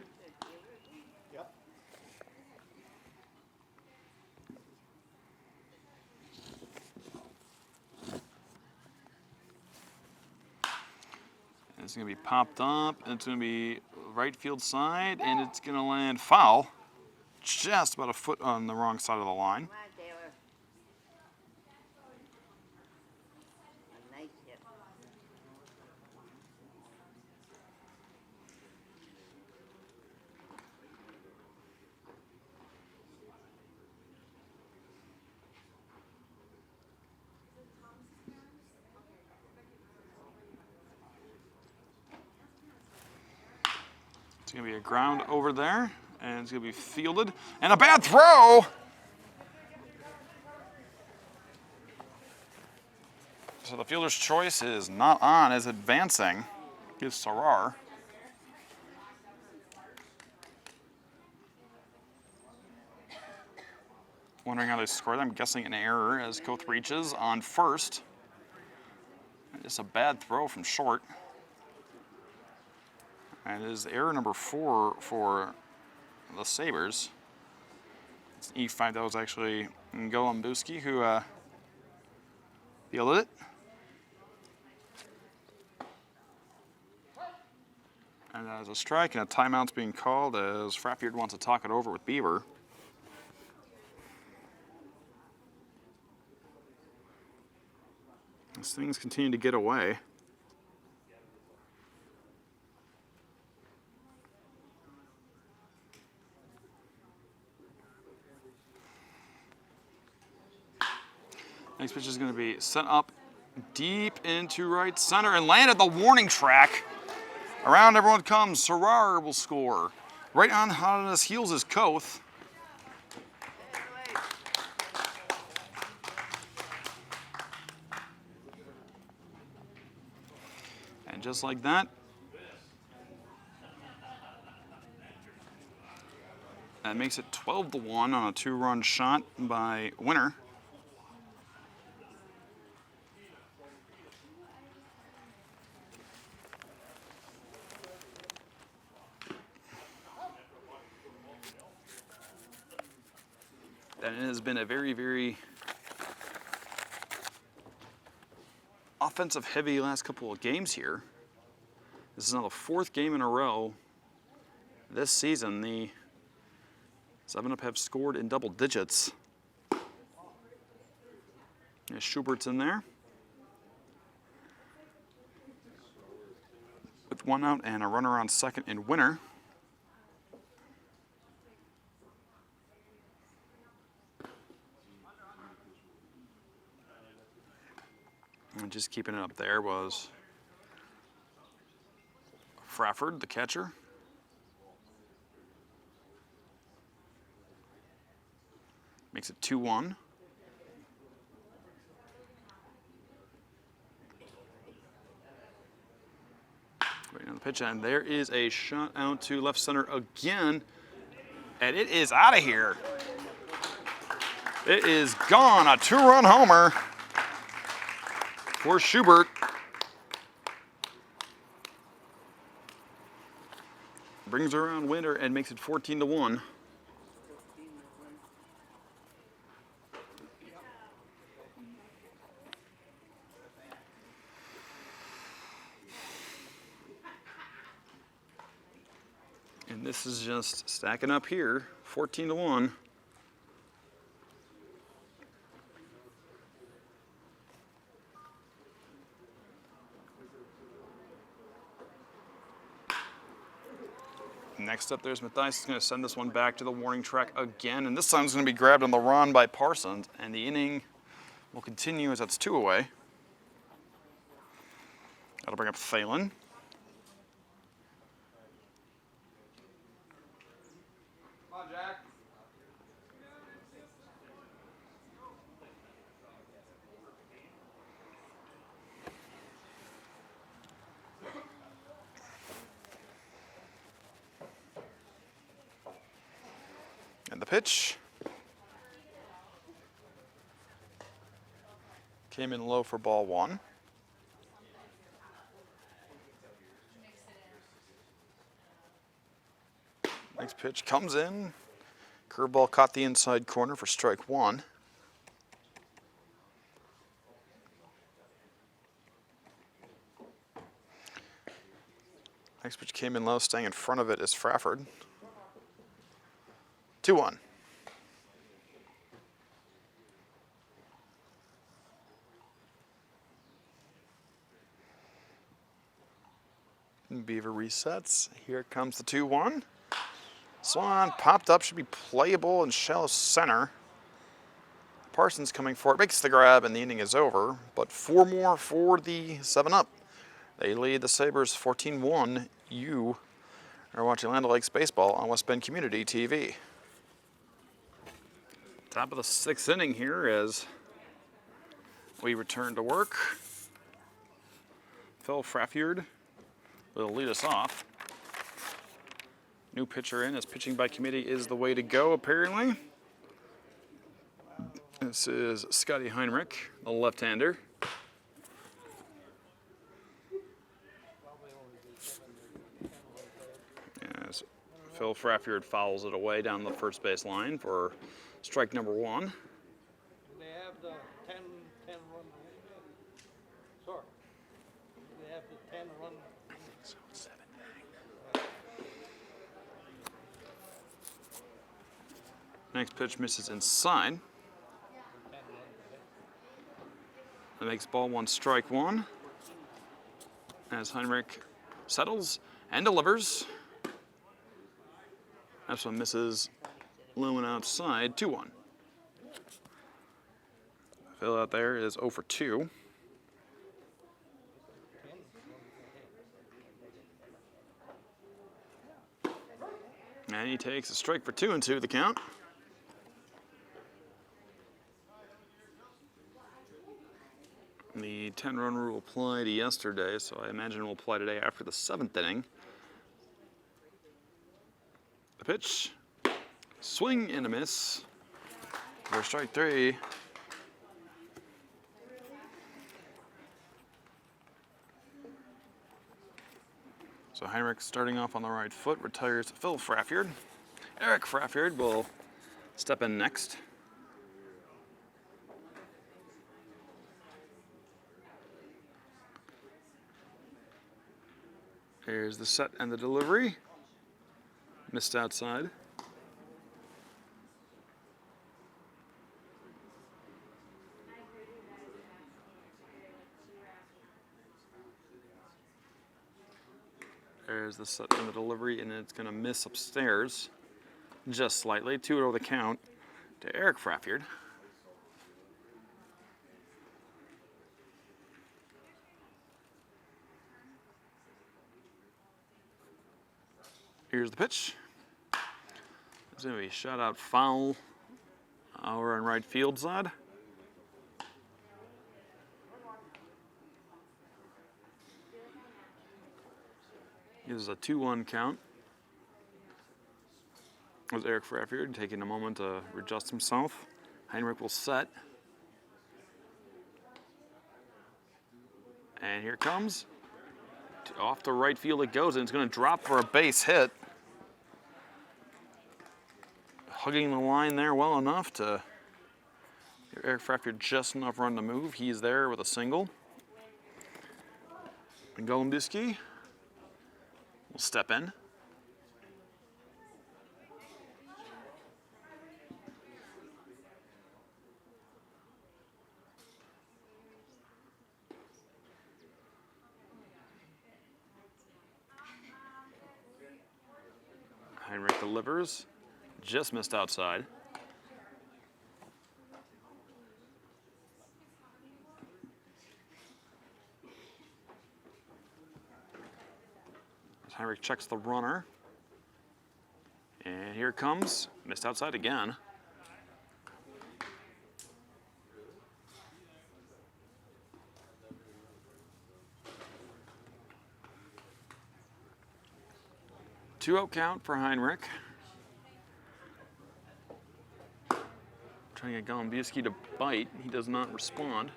Speaker 1: It's going to be popped up, and it's going to be right field side, and it's going to land foul. Just about a foot on the wrong side of the line.
Speaker 2: Come on, Taylor. A nice hit.
Speaker 1: It's going to be a ground over there, and it's going to be fielded. And a bad throw! So the fielder's choice is not on, is advancing. Gives Sarar. Wondering how they scored. I'm guessing an error as Koth reaches on first. Just a bad throw from short. And it is error number 4 for the Sabers. It's an E5. That was actually Golembuski who fielded it. And that is a strike, and a timeout's being called as Frappard wants to talk it over with Beaver. As things continue to get away. Next pitch is going to be set up deep into right center and landed the warning track. Around everyone comes. Sarar will score. Right on his heels is Koth. And just like that, that makes it 12-1 on a 2-run shot by Winner. And it has been a very, very offensive heavy last couple of games here. This is now the 4th game in a row this season. The 7-Up have scored in double digits. There's Schubert's in there. With 1 out and a runner on second in Winner. And just keeping it up there was Frappard, the catcher. Makes it 2-1. Waiting on the pitch, and there is a shot out to left center again, and it is out of here. It is gone, a 2-run homer for Schubert. Brings around Winter and makes it 14-1. And this is just stacking up here, 14-1. Next up, there's Mathias. He's going to send this one back to the warning track again, and this time's going to be grabbed on the run by Parsons, and the inning will continue as that's 2 away. That'll bring up Thalen. Come on, Jack. And the pitch. Came in low for ball one. Next pitch comes in. Curveball caught the inside corner for strike one. Next pitch came in low, staying in front of it is Frafford. 2-1. Beaver resets. Here comes the 2-1. Swan popped up, should be playable in shallow center. Parsons coming for it, makes the grab, and the inning is over. But 4 more for the 7-up. They lead the Sabers 14-1. You are watching Land O'Lakes baseball on West Bend Community TV. Top of the 6th inning here as we return to work. Phil Frafford will lead us off. New pitcher in as pitching by committee is the way to go, apparently. This is Scotty Heinrich, the left-hander. As Phil Frafford fouls it away down the first base line for strike number 1.
Speaker 3: They have the 10 run. Sorry. They have the 10 run.
Speaker 1: Next pitch misses inside. That makes ball 1 strike 1. As Heinrich settles and delivers. This one misses low and outside, 2-1. Phil out there is 0 for 2. And he takes a strike for 2 and 2 the count. The 10-run rule applied yesterday, so I imagine it will apply today after the 7th inning. The pitch, swing and a miss for strike 3. So Heinrich starting off on the right foot, retires Phil Frafford. Eric Frafford will step in next. Here's the set and the delivery. Missed outside. There's the set and the delivery, and it's going to miss upstairs just slightly. 2-0 the count to Eric Frafford. Here's the pitch. It's going to be shot out foul over on right field side. Gives a 2-1 count. With Eric Frafford taking a moment to readjust himself. Heinrich will set. And here comes. Off to right field it goes, and it's going to drop for a base hit. Hugging the line there well enough to give Eric Frafford just enough run to move. He's there with a single. And Golembiski will step in. Heinrich delivers, just missed outside. As Heinrich checks the runner. And here it comes, missed outside again. Two-out count for Heinrich. Trying to get Golumbieski to bite. He does not respond.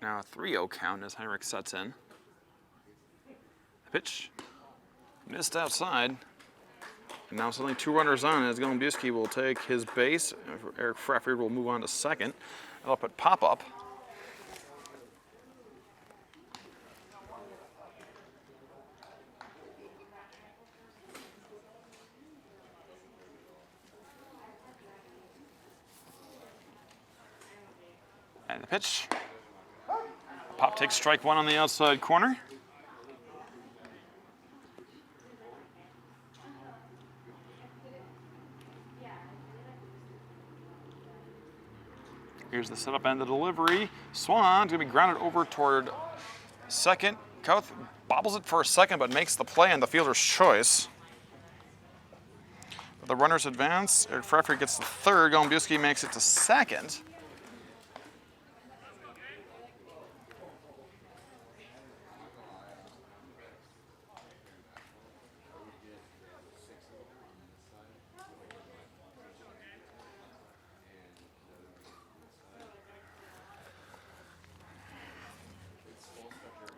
Speaker 1: Now a 3-0 count as Heinrich sets in. The pitch missed outside. And now suddenly 2 runners on as Golumbieski will take his base. Eric Frefford will move on to second. Up at pop-up. And the pitch. Pop takes strike 1 on the outside corner. Here's the setup and the delivery. Swan's gonna be grounded over toward second. Kauth bobbles it for a second, but makes the play on the fielder's choice. But the runners advance. Eric Frefford gets the third. Golumbieski makes it to second.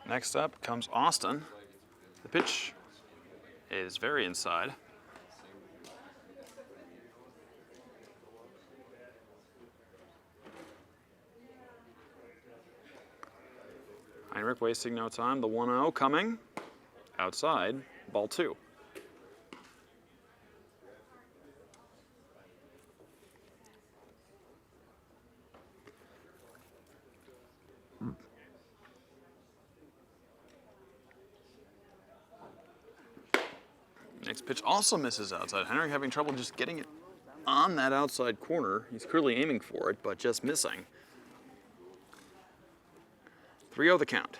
Speaker 1: Next up comes Austin. The pitch is very inside. Heinrich wasting no time. The 1-0 coming. Outside, ball 2. Next pitch also misses outside. Heinrich having trouble just getting it on that outside corner. He's clearly aiming for it, but just missing. 3-0 the count.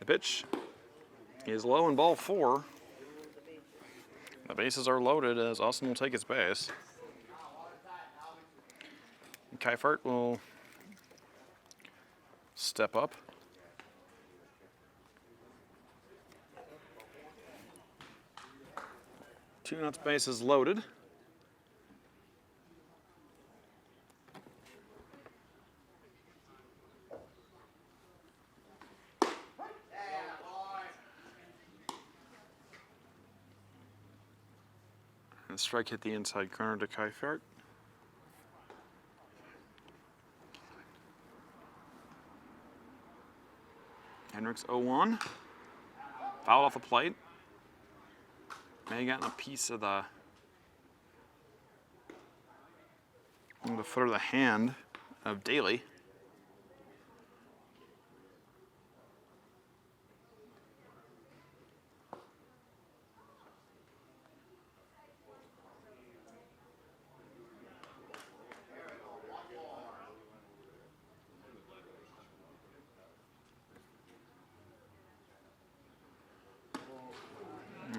Speaker 1: The pitch is low in ball 4. The bases are loaded as Austin will take his base. Kaifert will step up. 2 nuts bases loaded. And the strike hit the inside corner to Kaifert. Hendricks 0-1. Fouled off the plate. May have gotten a piece of the foot of the hand of Daly.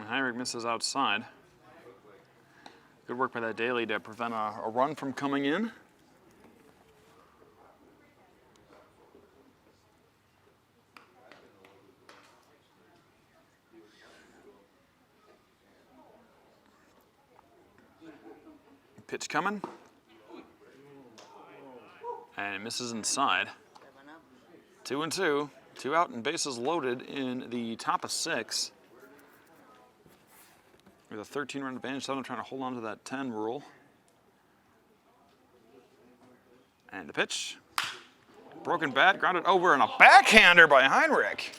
Speaker 1: Heinrich misses outside. Good work by that Daly to prevent a run from coming in. Pitch coming. And it misses inside. 2-2. 2 out and bases loaded in the top of 6. With a 13-run advantage, so I'm trying to hold on to that 10 rule. And the pitch. Broken bat, grounded over, and a backhander by Heinrich.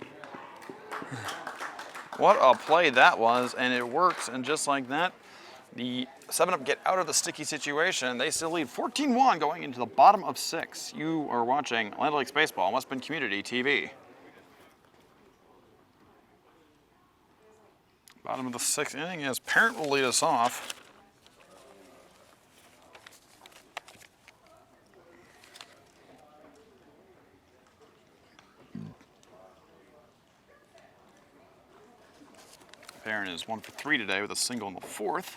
Speaker 1: What a play that was, and it works. And just like that, the 7-Up get out of the sticky situation. They still lead 14-1 going into the bottom of 6. You are watching Land Lakes Baseball on West Bend Community TV. Bottom of the 6th inning as Parent will lead us off. Parent is 1 for 3 today with a single in the 4th.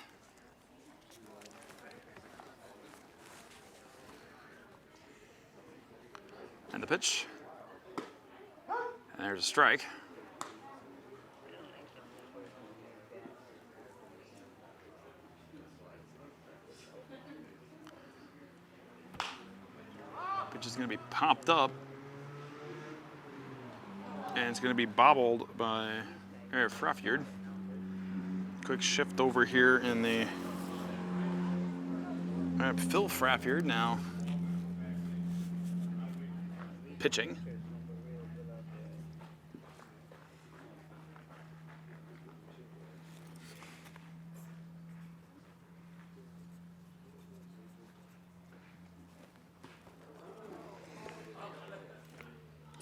Speaker 1: And the pitch. And there's a strike. Pitch is going to be popped up. And it's going to be bobbled by Frafjord. Quick shift over here in the Phil Frafjord now pitching.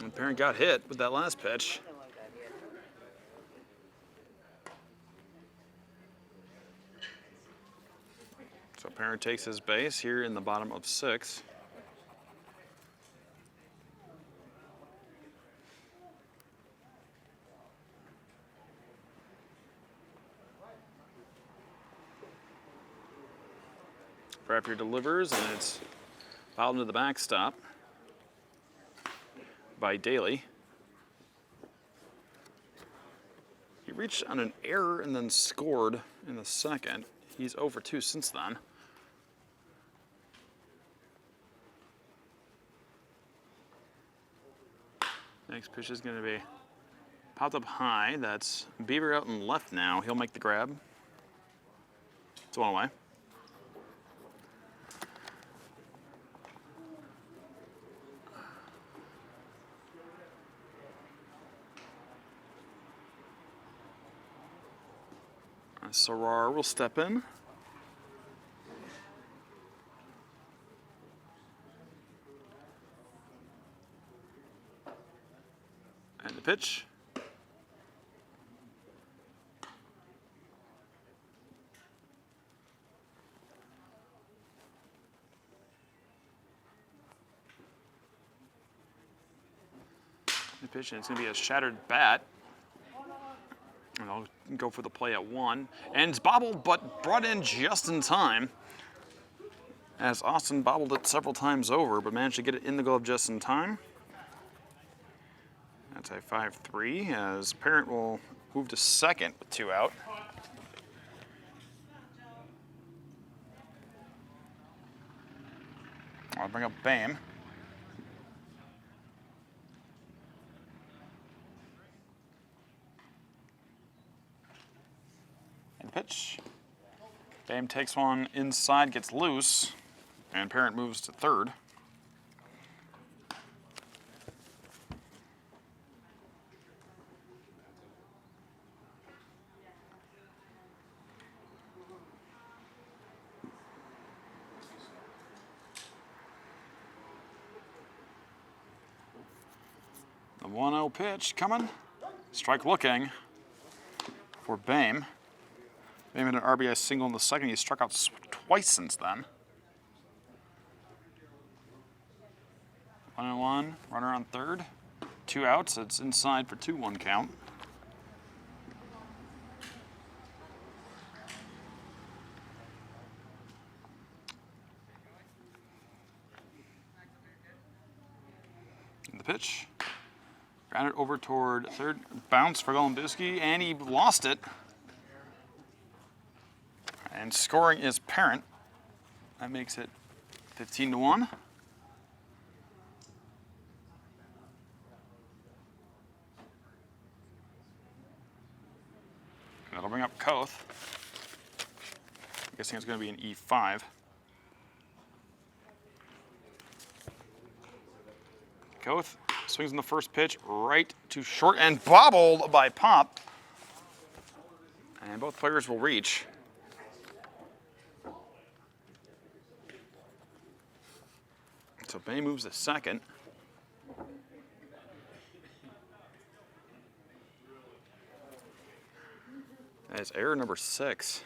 Speaker 1: And Parent got hit with that last pitch. So Parent takes his base here in the bottom of 6. Frappier delivers, and it's fouled into the backstop by Daly. He reached on an error and then scored in the second. He's 0 for 2 since then. Next pitch is going to be popped up high. That's Beaver out and left now. He'll make the grab. It's 1 away. Sarar will step in. And the pitch. The pitch, and it's going to be a shattered bat. And I'll go for the play at 1. And it's bobbled, but brought in just in time. As Austin bobbled it several times over, but managed to get it in the glove just in time. That's a 5-3, as Parent will move to second with 2 out. I'll bring up Bame. And pitch. Bame takes one inside, gets loose, and Parent moves to third. The 1-0 pitch coming. Strike looking for Bame. Bame had an RBI single in the second. He's struck out twice since then. 1-1, runner on third. 2 outs. It's inside for 2-1 count. And the pitch. Grounded over toward third. Bounce for Golumbowski, and he lost it. And scoring is Parent. That makes it 15-1. That'll bring up Koth. I'm guessing it's going to be an E5. Koth swings in the first pitch right to short and bobbled by Pop. And both players will reach. So Bay moves to second. That's error number 6.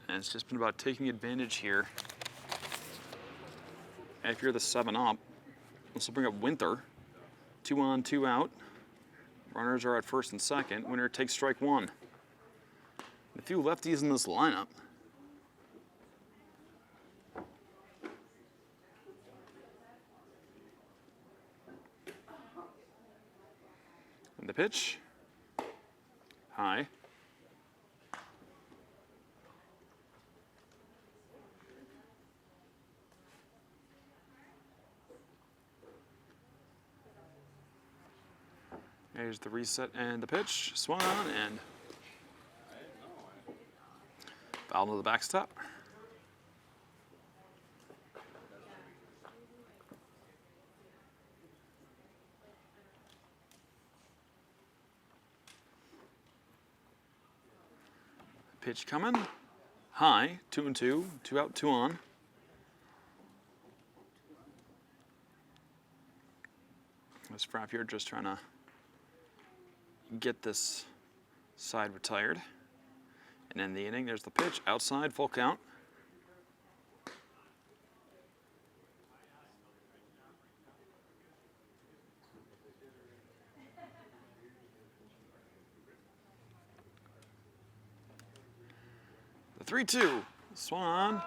Speaker 1: And it's just been about taking advantage here. And if you're the 7-up, this will bring up Winter. 2 on, 2 out. Runners are at first and second. Winter takes strike 1. A few lefties in this lineup. pitch. High. There's the reset and the pitch. Swung on and foul to the backstop. Pitch coming. High. 2-2. 2 out, 2 on. This Frappier just trying to get this side retired. And in the inning, there's the pitch. Outside, full count. The 3-2. Swung on.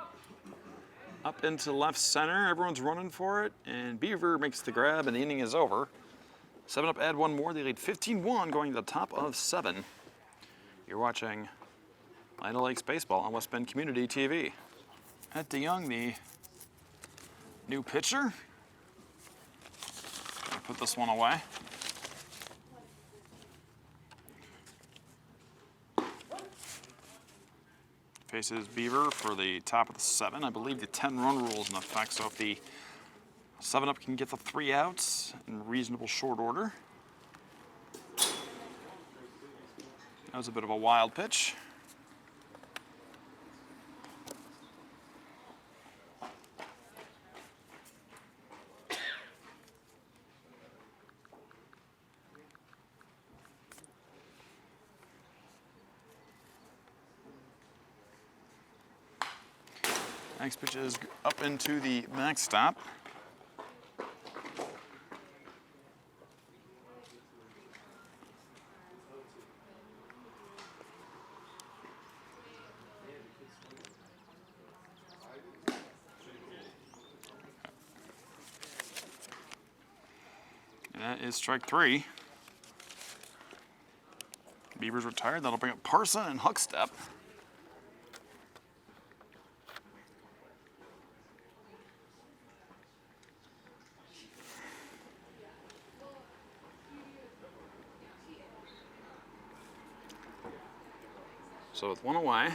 Speaker 1: Up into left center. Everyone's running for it. And Beaver makes the grab, and the inning is over. 7 up, add 1 more. They lead 15-1 going to the top of 7. You're watching Land O'Lakes Baseball on West Bend Community TV. Ed DeYoung, the new pitcher. Gonna put this one away. Faces Beaver for the top of the 7. I believe the 10-run rule is in effect, so if the 7-up can get the 3 outs in reasonable short order. That was a bit of a wild pitch. Next pitch is up into the backstop. And that is strike 3. Beaver's retired. That'll bring up Parson and Huckstep. So with 1 away,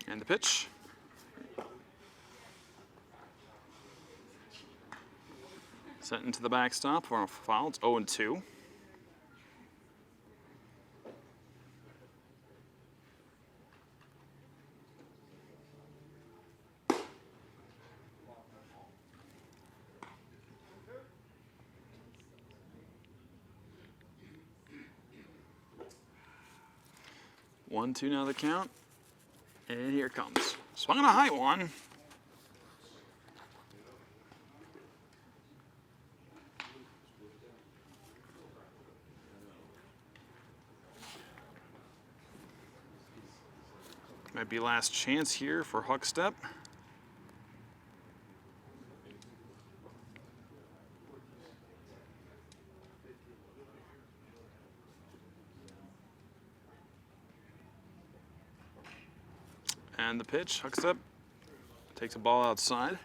Speaker 1: and the pitch. Sent into the backstop for a foul. It's 0-2. One, two now the count. And here it comes. Swung on a high one. Might be last chance here for Huckstep. And the pitch, Huckstep takes a ball outside.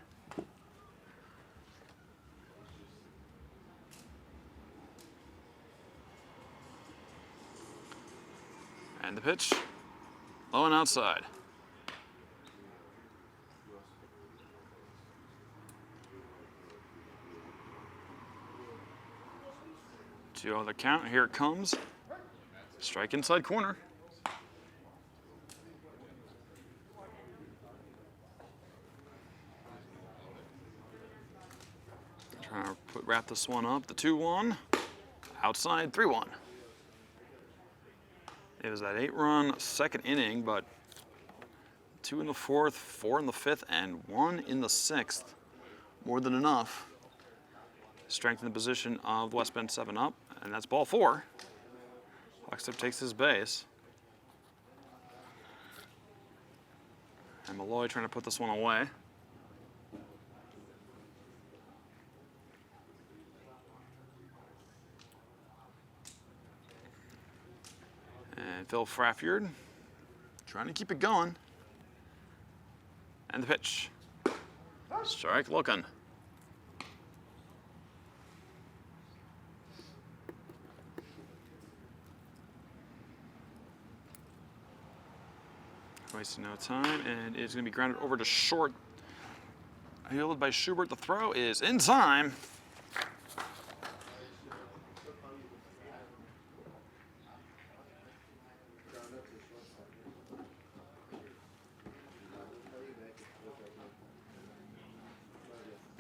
Speaker 1: And the pitch, low and outside. Two on the count, here it comes. Strike inside corner. Trying to wrap this one up. The 2-1, outside, 3-1. It was that 8-run second inning, but 2 in the 4th, 4 in the 5th, and 1 in the 6th. More than enough. Strengthen the position of West Bend 7 up, and that's ball 4. Buckstep takes his base. And Malloy trying to put this one away. And Phil Frafford trying to keep it going. And the pitch. Strike looking. Wasting no time, and it's going to be grounded over to short. Fielded by Schubert. The throw is in time.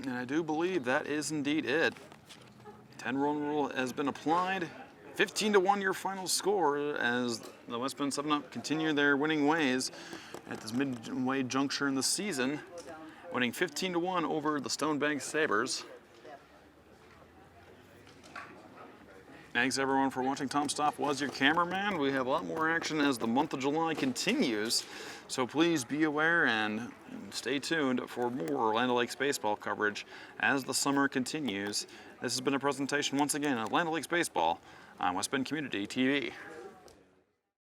Speaker 1: And I do believe that is indeed it. 10-run rule has been applied. 15-1 your final score as the West Bend 7-Up continue their winning ways at this midway juncture in the season, winning 15-1 over the Stone Bank Sabers. Thanks everyone for watching. Tom Stoff was your cameraman. We have a lot more action as the month of July continues, so please be aware and stay tuned for more Land O'Lakes baseball coverage as the summer continues. This has been a presentation once again of Land O'Lakes baseball on West Bend Community TV.